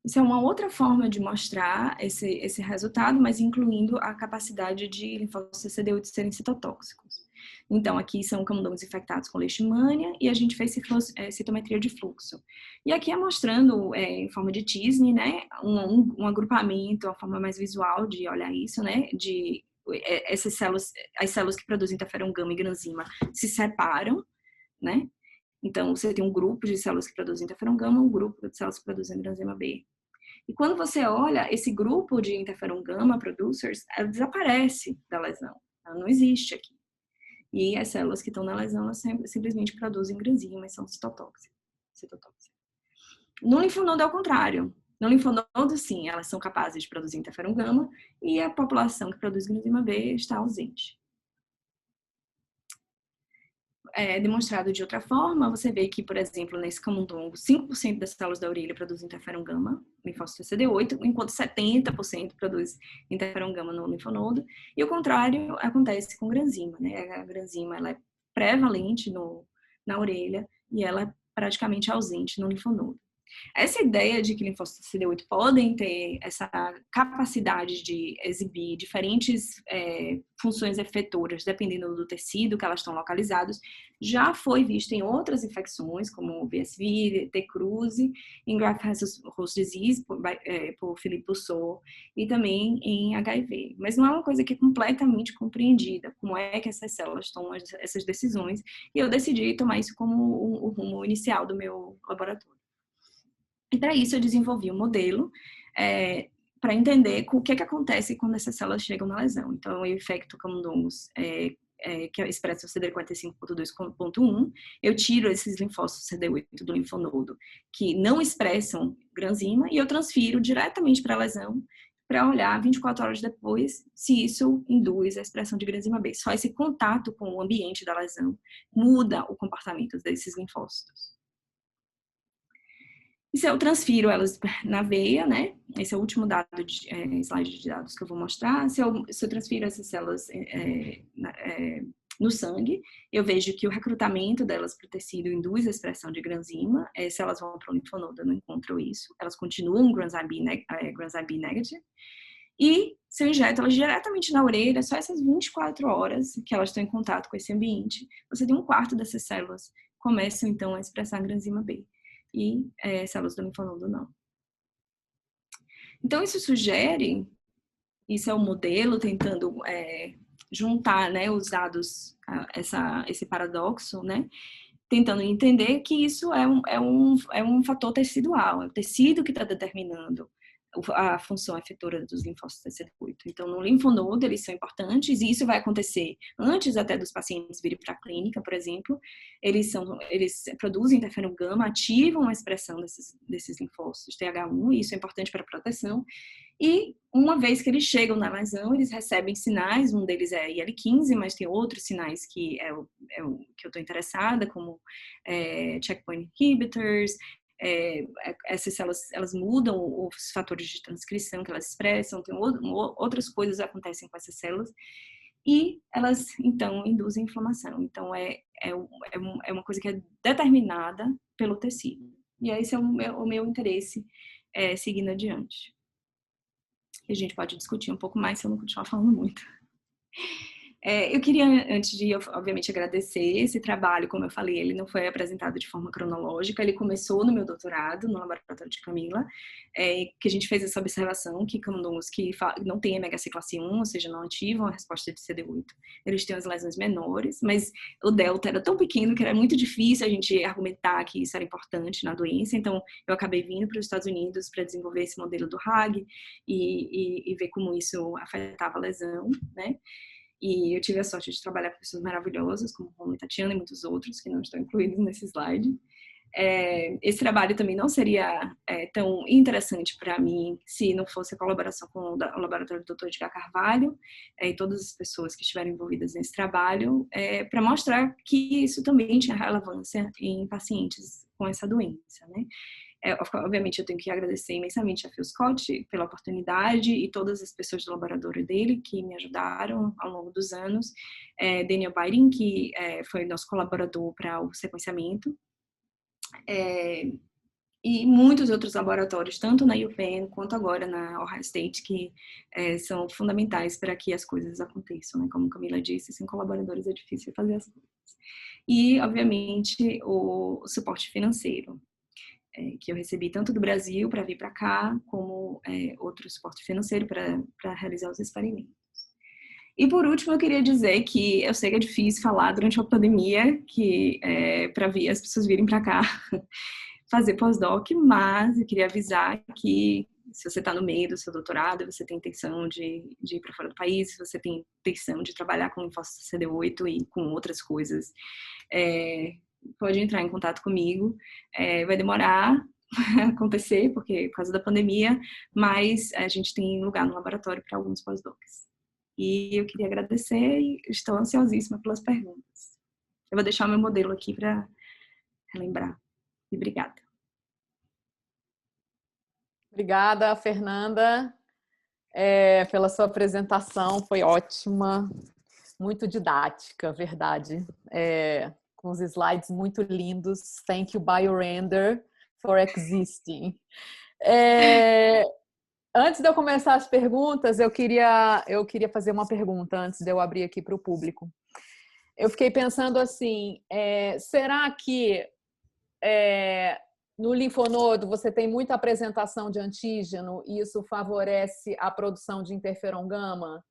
Isso é uma outra forma de mostrar esse resultado, mas incluindo a capacidade de linfócitos CD8 serem citotóxicos. Então, aqui são camundongos infectados com leishmania e a gente fez citometria de fluxo. E aqui é mostrando, em forma de T-SNE, né, um agrupamento, uma forma mais visual de olhar isso, né, de essas células, as células que produzem interferon gama e granzima se separam, né? Então, você tem um grupo de células que produzem interferon gama, um grupo de células que produzem granzima B. E quando você olha, esse grupo de interferon gama producers, ela desaparece da lesão. Ela não existe aqui. E as células que estão na lesão, elas simplesmente produzem granzima e são citotóxicas. No linfonodo é o contrário. No linfonodo, sim, elas são capazes de produzir interferon gama e a população que produz granzima B está ausente. Demonstrado de outra forma, você vê que, por exemplo, nesse camundongo, 5% das células da orelha produzem interferon gama, linfócito CD8, enquanto 70% produz interferon gama no linfonodo, e o contrário acontece com granzima, né? A granzima, ela é prevalente na orelha e ela é praticamente ausente no linfonodo. Essa ideia de que linfócitos CD8 podem ter essa capacidade de exibir diferentes funções efetoras, dependendo do tecido que elas estão localizadas, já foi vista em outras infecções, como BSV, T-Cruzi, em Graft-Versus-Host Disease, por Philippe Busseau, e também em HIV. Mas não é uma coisa que é completamente compreendida, como é que essas células tomam essas decisões, e eu decidi tomar isso como o rumo inicial do meu laboratório. E para isso eu desenvolvi um modelo para entender o que acontece quando essas células chegam na lesão. Então, eu infecto camundongos que expressam CD45.2.1, eu tiro esses linfócitos CD8 do linfonodo que não expressam granzima e eu transfiro diretamente para a lesão para olhar 24 horas depois se isso induz a expressão de granzima B. Só esse contato com o ambiente da lesão muda o comportamento desses linfócitos. E se eu transfiro elas na veia, né? Esse é o último dado slide de dados que eu vou mostrar. Se eu transfiro essas células no sangue, eu vejo que o recrutamento delas para o tecido induz a expressão de granzima. Se elas vão para o linfonodo, eu não encontro isso. Elas continuam granzyme B negative. E se eu injeto elas diretamente na orelha, só essas 24 horas que elas estão em contato com esse ambiente, você tem um quarto dessas células começam, então, a expressar granzima B. E células do linfonodo não. Então, isso sugere, isso é um modelo tentando juntar, né, os dados, esse paradoxo, né, tentando entender que isso é um fator tecidual, é o tecido que está determinando a função efetora dos linfócitos TCD8. Então, no linfonodo, eles são importantes, e isso vai acontecer antes até dos pacientes virem para a clínica, por exemplo. Eles produzem interferon gama, ativam a expressão desses linfócitos TH1, e isso é importante para a proteção. E uma vez que eles chegam na lesão, eles recebem sinais, um deles é IL-15, mas tem outros sinais que é o que eu estou interessada, como checkpoint inhibitors. Essas células, elas mudam os fatores de transcrição que elas expressam, tem outras coisas que acontecem com essas células, e elas, então, induzem inflamação. Então, é uma coisa que é determinada pelo tecido. E esse é o meu interesse seguindo adiante. E a gente pode discutir um pouco mais se eu não continuar falando muito. Eu queria, antes de, obviamente, agradecer esse trabalho, como eu falei, ele não foi apresentado de forma cronológica, ele começou no meu doutorado, no laboratório de Camila, que a gente fez essa observação que camundongos que não têm MHC-classe 1, ou seja, não ativam a resposta de CD8, eles têm as lesões menores, mas o delta era tão pequeno que era muito difícil a gente argumentar que isso era importante na doença, então eu acabei vindo para os Estados Unidos para desenvolver esse modelo do RAG e ver como isso afetava a lesão, né? E eu tive a sorte de trabalhar com pessoas maravilhosas, como Romulo e Tatiana e muitos outros que não estão incluídos nesse slide. Esse trabalho também não seria tão interessante para mim se não fosse a colaboração com o laboratório do Dr. Edgar Carvalho e todas as pessoas que estiveram envolvidas nesse trabalho, para mostrar que isso também tinha relevância em pacientes com essa doença, né? Obviamente eu tenho que agradecer imensamente a Phil Scott pela oportunidade e todas as pessoas do laboratório dele que me ajudaram ao longo dos anos, Daniel Biden, que foi nosso colaborador para o sequenciamento, e muitos outros laboratórios, tanto na UPenn quanto agora na Ohio State, que são fundamentais para que as coisas aconteçam, né? Como Camila disse, sem colaboradores é difícil fazer as coisas. E, obviamente, o suporte financeiro, que eu recebi tanto do Brasil para vir para cá, como outro suporte financeiro para realizar os experimentos. E por último, eu queria dizer que eu sei que é difícil falar durante a pandemia, que para as pessoas virem para cá fazer pós-doc, mas eu queria avisar que se você está no meio do seu doutorado, você tem intenção de ir para fora do país, se você tem intenção de trabalhar com linfócito CD8 e com outras coisas, pode entrar em contato comigo. Vai demorar a acontecer, por causa da pandemia, mas a gente tem lugar no laboratório para alguns pós-docs. E eu queria agradecer e estou ansiosíssima pelas perguntas. Eu vou deixar o meu modelo aqui para relembrar. E obrigada. Obrigada, Fernanda, pela sua apresentação, foi ótima, muito didática, verdade. Com os slides muito lindos. Thank you, BioRender, for existing. Antes de eu começar as perguntas, eu queria fazer uma pergunta antes de eu abrir aqui para o público. Eu fiquei pensando assim, será que no linfonodo você tem muita apresentação de antígeno e isso favorece a produção de interferon gama?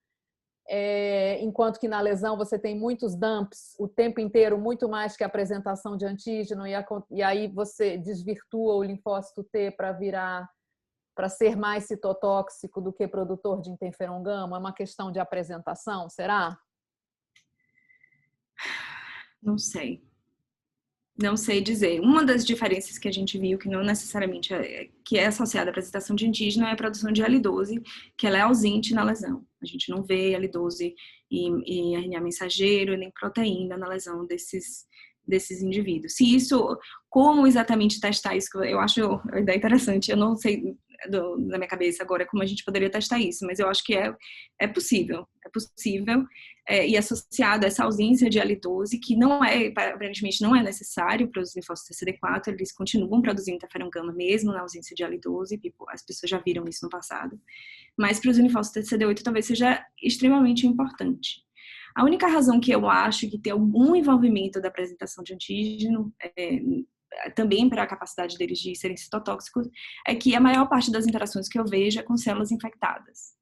Enquanto que na lesão você tem muitos dumps o tempo inteiro, muito mais que a apresentação de antígeno, e aí você desvirtua o linfócito T para ser mais citotóxico do que produtor de interferon gama? É uma questão de apresentação, será? Não sei. Não sei dizer. Uma das diferenças que a gente viu, que não necessariamente que é associada à apresentação de antígeno, é a produção de L12, que ela é ausente na lesão. A gente não vê L12 e RNA mensageiro, nem proteína na lesão desses indivíduos. Se isso, como exatamente testar isso, eu acho a ideia interessante, eu não sei na minha cabeça agora como a gente poderia testar isso, mas eu acho que é possível, e associado a essa ausência de L12, que não aparentemente não é necessário para os linfócitos CD4, eles continuam produzindo interferon gama mesmo na ausência de L12, as pessoas já viram isso no passado, mas para os linfócitos CD8 talvez seja extremamente importante. A única razão que eu acho que tem algum envolvimento da apresentação de antígeno, também para a capacidade deles de serem citotóxicos, é que a maior parte das interações que eu vejo é com células infectadas.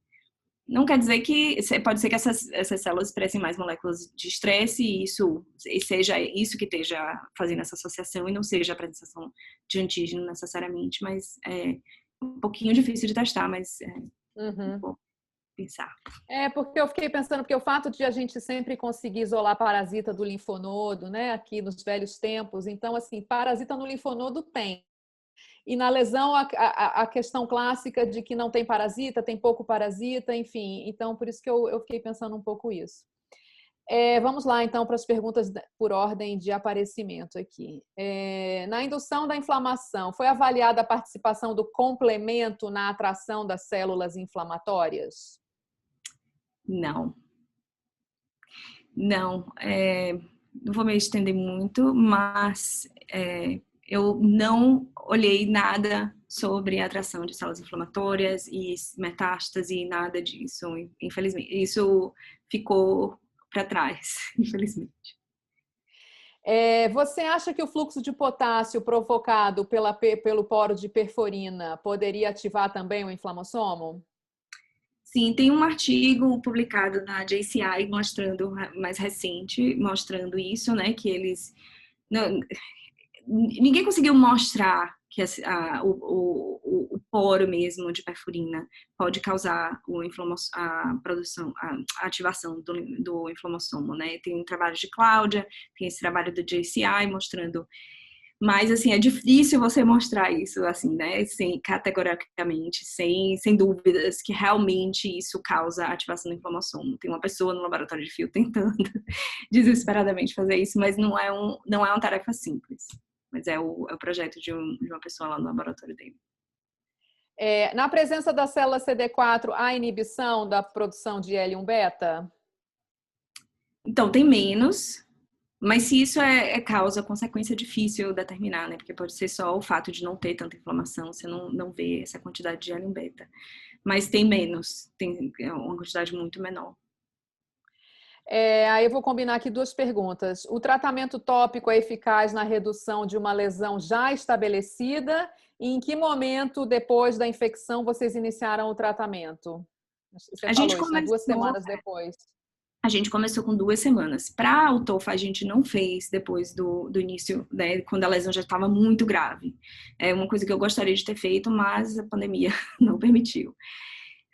Não quer dizer que pode ser que essas células expressem mais moléculas de estresse e seja isso que esteja fazendo essa associação e não seja a apresentação de antígeno necessariamente, mas é um pouquinho difícil de testar, mas vou pensar. Porque eu fiquei pensando, porque o fato de a gente sempre conseguir isolar parasita do linfonodo, né, aqui nos velhos tempos, então, assim, parasita no linfonodo tem. E na lesão, a questão clássica de que não tem parasita, tem pouco parasita, enfim. Então, por isso que eu fiquei pensando um pouco isso. Vamos lá, então, para as perguntas por ordem de aparecimento aqui. Na indução da inflamação, foi avaliada a participação do complemento na atração das células inflamatórias? Não. Não vou me estender muito, mas eu não olhei nada sobre a atração de células inflamatórias e metástase e nada disso, infelizmente. Isso ficou para trás, infelizmente. Você acha que o fluxo de potássio provocado pelo poro de perforina poderia ativar também o inflamossomo? Sim, tem um artigo publicado na JCI mais recente, mostrando isso, né, que eles ninguém conseguiu mostrar que o poro mesmo de perfurina pode causar a produção, a ativação do inflamossomo, né? Tem um trabalho de Cláudia, tem esse trabalho do JCI mostrando, mas assim é difícil você mostrar isso assim, né? Categoricamente, sem dúvidas que realmente isso causa a ativação do inflamossomo. Tem uma pessoa no laboratório de fio tentando desesperadamente fazer isso, mas não é uma tarefa simples. Mas é o projeto de uma pessoa lá no laboratório dele. Na presença da célula CD4, há inibição da produção de L1-beta? Então, tem menos, mas se isso é consequência difícil determinar, né? Porque pode ser só o fato de não ter tanta inflamação, você não vê essa quantidade de L1-beta. Mas tem menos, tem uma quantidade muito menor. Aí eu vou combinar aqui duas perguntas. O tratamento tópico é eficaz na redução de uma lesão já estabelecida? E em que momento, depois da infecção, vocês iniciaram o tratamento? Você falou isso, né? 2 semanas depois. A gente começou com 2 semanas. Para o TOFA, a gente não fez depois do início, né, quando a lesão já estava muito grave. É uma coisa que eu gostaria de ter feito, mas a pandemia não permitiu.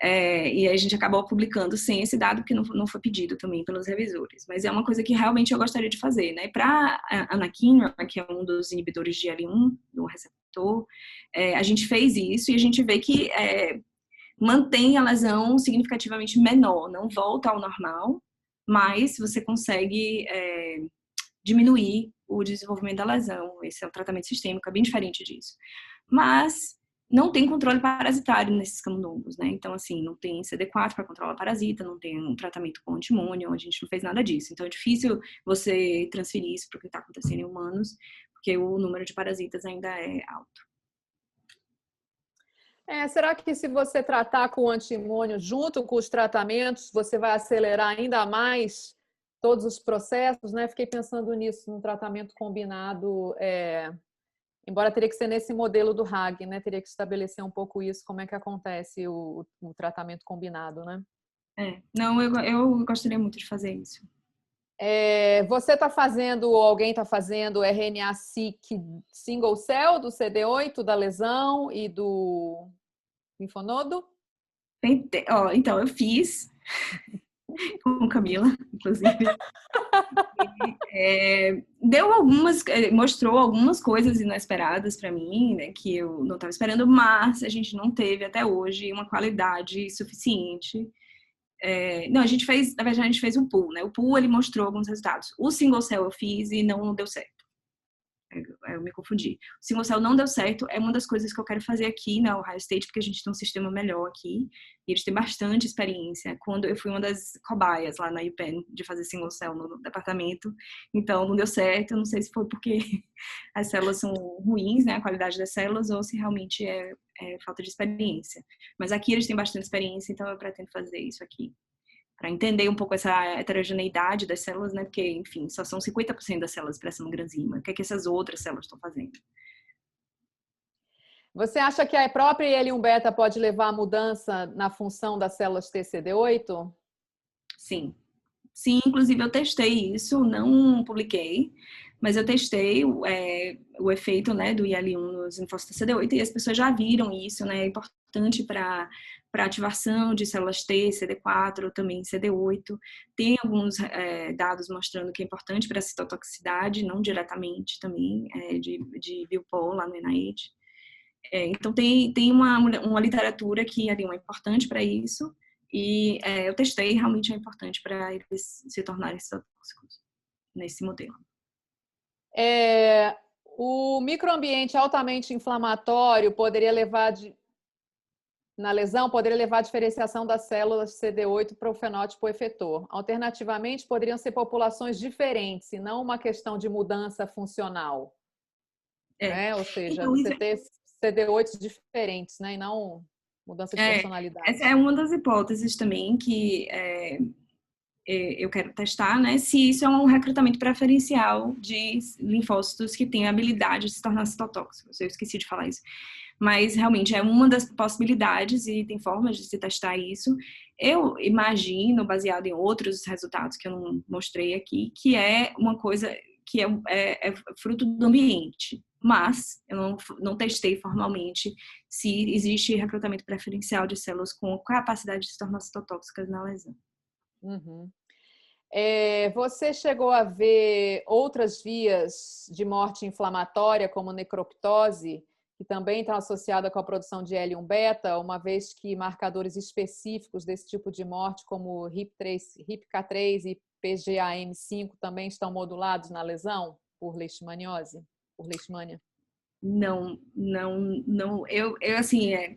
E a gente acabou publicando sem esse dado, porque não foi pedido também pelos revisores. Mas é uma coisa que realmente eu gostaria de fazer, né? Para a anakinra, que é um dos inibidores de L1, do receptor, a gente fez isso e a gente vê que mantém a lesão significativamente menor, não volta ao normal, mas você consegue diminuir o desenvolvimento da lesão. Esse é um tratamento sistêmico, é bem diferente disso. Mas não tem controle parasitário nesses camundongos, né? Então, assim, não tem CD4 para controlar a parasita, não tem um tratamento com antimônio, a gente não fez nada disso. Então, é difícil você transferir isso para o que está acontecendo em humanos, porque o número de parasitas ainda é alto. Será que se você tratar com o antimônio junto com os tratamentos, você vai acelerar ainda mais todos os processos, né? Fiquei pensando nisso, no tratamento combinado, embora teria que ser nesse modelo do HAG, né? Teria que estabelecer um pouco isso, como é que acontece o tratamento combinado, né? Não, eu gostaria muito de fazer isso. Você está fazendo, ou alguém está fazendo RNA-seq single cell do CD8, da lesão e do linfonodo? Então, eu fiz. com Camila, inclusive. Mostrou algumas coisas inesperadas para mim, né, que eu não estava esperando, mas a gente não teve até hoje uma qualidade suficiente. Não, na verdade, a gente fez um pool, né? O pool, ele mostrou alguns resultados. O single cell eu fiz e não deu certo. Eu me confundi. O single cell não deu certo, é uma das coisas que eu quero fazer aqui na Ohio State, porque a gente tem um sistema melhor aqui, e eles têm bastante experiência. Quando eu fui uma das cobaias lá na UPenn de fazer single cell no departamento, então não deu certo, eu não sei se foi porque as células são ruins, né, a qualidade das células, ou se realmente é falta de experiência. Mas aqui eles têm bastante experiência, então eu pretendo fazer isso aqui, para entender um pouco essa heterogeneidade das células, né? Porque, enfim, só são 50% das células expressando granzima. O que é que essas outras células estão fazendo? Você acha que a própria IL-1 beta pode levar a mudança na função das células TCD8? Sim. Sim, inclusive eu testei isso, não publiquei, mas eu testei o efeito, né, do IL-1 nos linfócitos CD8 e as pessoas já viram isso, né, é importante para ativação de células T, CD4, também CD8. Tem alguns dados mostrando que é importante para a citotoxicidade, não diretamente também, de Biopol lá no NIH. Então tem uma literatura que ali é importante para isso. E eu testei, realmente é importante para eles se tornarem citotóxicos nesse modelo. O microambiente altamente inflamatório poderia levar na lesão, poderia levar à diferenciação das células CD8 para o fenótipo efetor. Alternativamente, poderiam ser populações diferentes, e não uma questão de mudança funcional. Né? Ou seja, então, você ter CD8 diferentes, né? E não mudança de personalidade. Essa é uma das hipóteses também que eu quero testar, né? Se isso é um recrutamento preferencial de linfócitos que têm a habilidade de se tornar citotóxicos. Eu esqueci de falar isso. Mas realmente é uma das possibilidades e tem formas de se testar isso. Eu imagino, baseado em outros resultados que eu não mostrei aqui, que é uma coisa que é fruto do ambiente. Mas eu não testei formalmente se existe recrutamento preferencial de células com capacidade de se tornar citotóxicas na lesão. Uhum. Você chegou a ver outras vias de morte inflamatória, como necroptose, que também está associada com a produção de IL-1 beta, uma vez que marcadores específicos desse tipo de morte, como HIPK3 e PGAM5, também estão modulados na lesão por leishmaniose, por leishmania? Não. Eu assim, é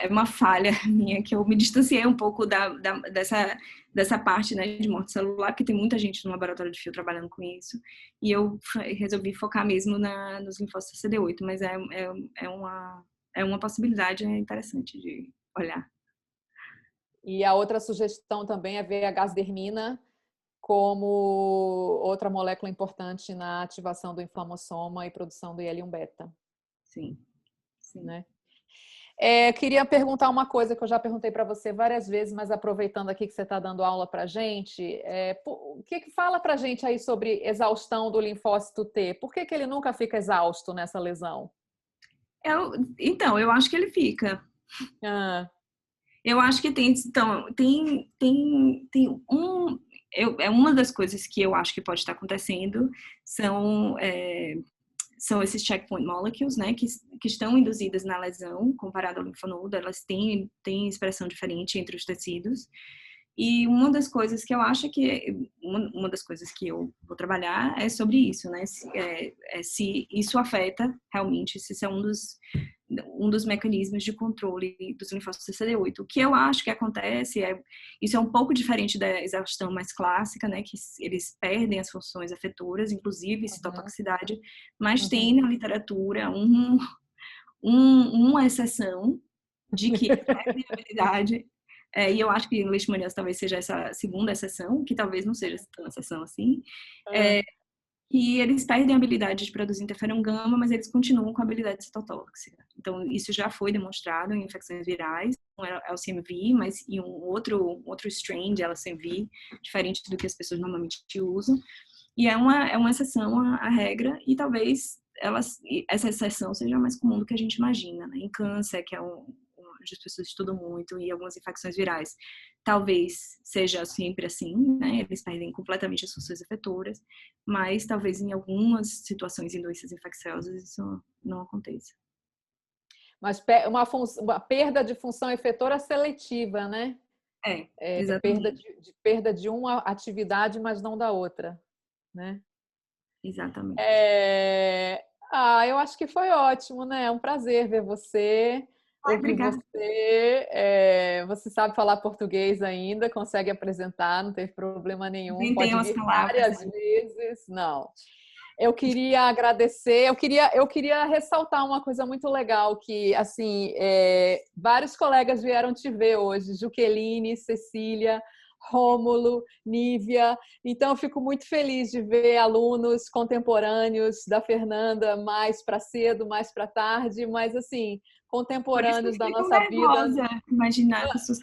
uma falha minha que eu me distanciei um pouco dessa parte, né, de morte celular, porque tem muita gente no laboratório de fio trabalhando com isso, e eu resolvi focar mesmo nos linfócitos CD8, mas é uma possibilidade interessante de olhar. E a outra sugestão também é ver a gasdermina como outra molécula importante na ativação do inflamossoma e produção do IL-1 beta. Sim. Né? Queria perguntar uma coisa que eu já perguntei para você várias vezes, mas aproveitando aqui que você está dando aula para a gente, o que fala para a gente aí sobre exaustão do linfócito T? Por que ele nunca fica exausto nessa lesão? Então, eu acho que ele fica. Eu acho que tem uma das coisas que eu acho que pode estar acontecendo são esses checkpoint molecules, né, que estão induzidas na lesão, comparado ao linfonodo, elas têm expressão diferente entre os tecidos. E uma das coisas que eu acho uma das coisas que eu vou trabalhar é sobre isso, né, se isso afeta realmente, se isso é um dos mecanismos de controle dos linfócitos CD8. O que eu acho que acontece isso é um pouco diferente da exaustão mais clássica, né, que eles perdem as funções efetoras, inclusive citotoxicidade, mas tem na literatura uma exceção de que perdem a habilidade, e eu acho que leishmaniose talvez seja essa segunda exceção, que talvez não seja tão exceção assim, que eles perdem a habilidade de produzir interferon gama, mas eles continuam com a habilidade citotóxica. Então, isso já foi demonstrado em infecções virais, não é LCMV, mas em um outro strain de LCMV, diferente do que as pessoas normalmente usam. E é uma exceção à regra, e talvez essa exceção seja mais comum do que a gente imagina, né? Em câncer, que onde as pessoas estudam muito e algumas infecções virais, talvez seja sempre assim, né? Eles perdem completamente as funções efetoras, mas talvez em algumas situações em doenças infecciosas isso não aconteça. Mas uma perda de função efetora seletiva, né? Exatamente. Perda de uma atividade, mas não da outra, né? Exatamente. Eu acho que foi ótimo, né? É um prazer ver você, ouvir Obrigada. você. Você sabe falar português ainda, consegue apresentar, não teve problema nenhum. Inventei Pode umas vir palavras, várias né? vezes. Não. Eu queria agradecer, eu queria ressaltar uma coisa muito legal que, assim, vários colegas vieram te ver hoje, Juqueline, Cecília, Rômulo, Nívia. Então, eu fico muito feliz de ver alunos contemporâneos da Fernanda mais para cedo, mais para tarde, mas, assim, Por isso que eu contemporâneos da fiquei nossa vida. nervosa, imaginar pessoas.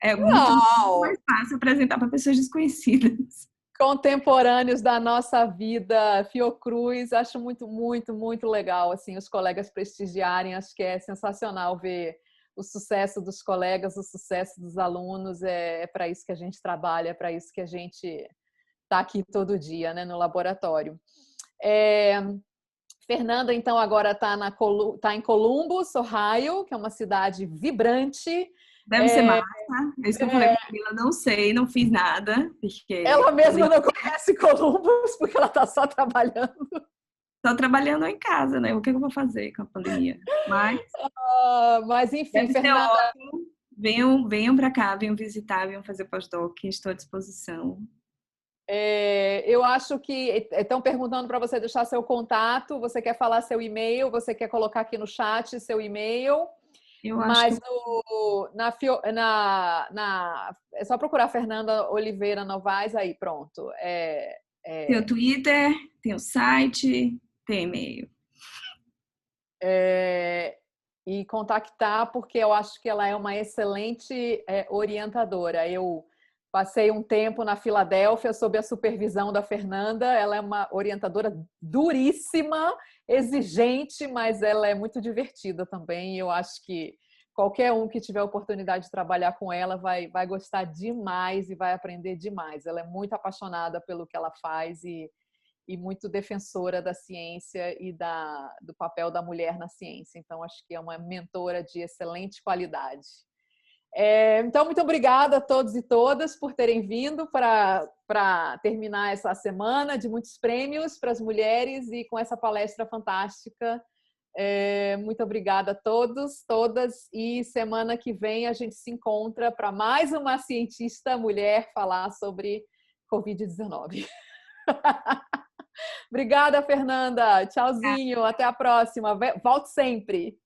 É muito Não! mais fácil apresentar para pessoas desconhecidas. Contemporâneos da nossa vida, Fiocruz, acho muito, muito, muito legal, assim, os colegas prestigiarem, acho que é sensacional ver o sucesso dos colegas, o sucesso dos alunos, é para isso que a gente trabalha, é para isso que a gente está aqui todo dia, né, no laboratório. Fernanda, então, agora está em Columbus, Ohio, que é uma cidade vibrante. Deve ser massa. É isso que eu falei para ela, não sei, não fiz nada, porque Ela mesma não conhece Columbus, porque ela está só trabalhando. estou trabalhando em casa, né? O que eu vou fazer com a pandemia? Mas enfim, Deve ser Fernanda, ótimo. Venham para cá, venham visitar, venham fazer pós-doc, estou à disposição. eu acho que estão perguntando para você deixar seu contato. Você quer falar seu e-mail? Você quer colocar aqui no chat seu e-mail? Eu acho Mas que é só procurar Fernanda Oliveira Novaes aí, pronto. tem o Twitter, tem o site, tem e-mail. E contactar, porque eu acho que ela é uma excelente orientadora. Eu passei um tempo na Filadélfia sob a supervisão da Fernanda. Ela é uma orientadora duríssima, exigente, mas ela é muito divertida também. E eu acho que qualquer um que tiver a oportunidade de trabalhar com ela vai gostar demais e vai aprender demais. Ela é muito apaixonada pelo que ela faz e muito defensora da ciência e do papel da mulher na ciência. Então, acho que é uma mentora de excelente qualidade. Então, muito obrigada a todos e todas por terem vindo para terminar essa semana de muitos prêmios para as mulheres e com essa palestra fantástica. Muito obrigada a todos, todas, e semana que vem a gente se encontra para mais uma cientista mulher falar sobre Covid-19. Obrigada, Fernanda. Tchauzinho. Até a próxima. Volte sempre.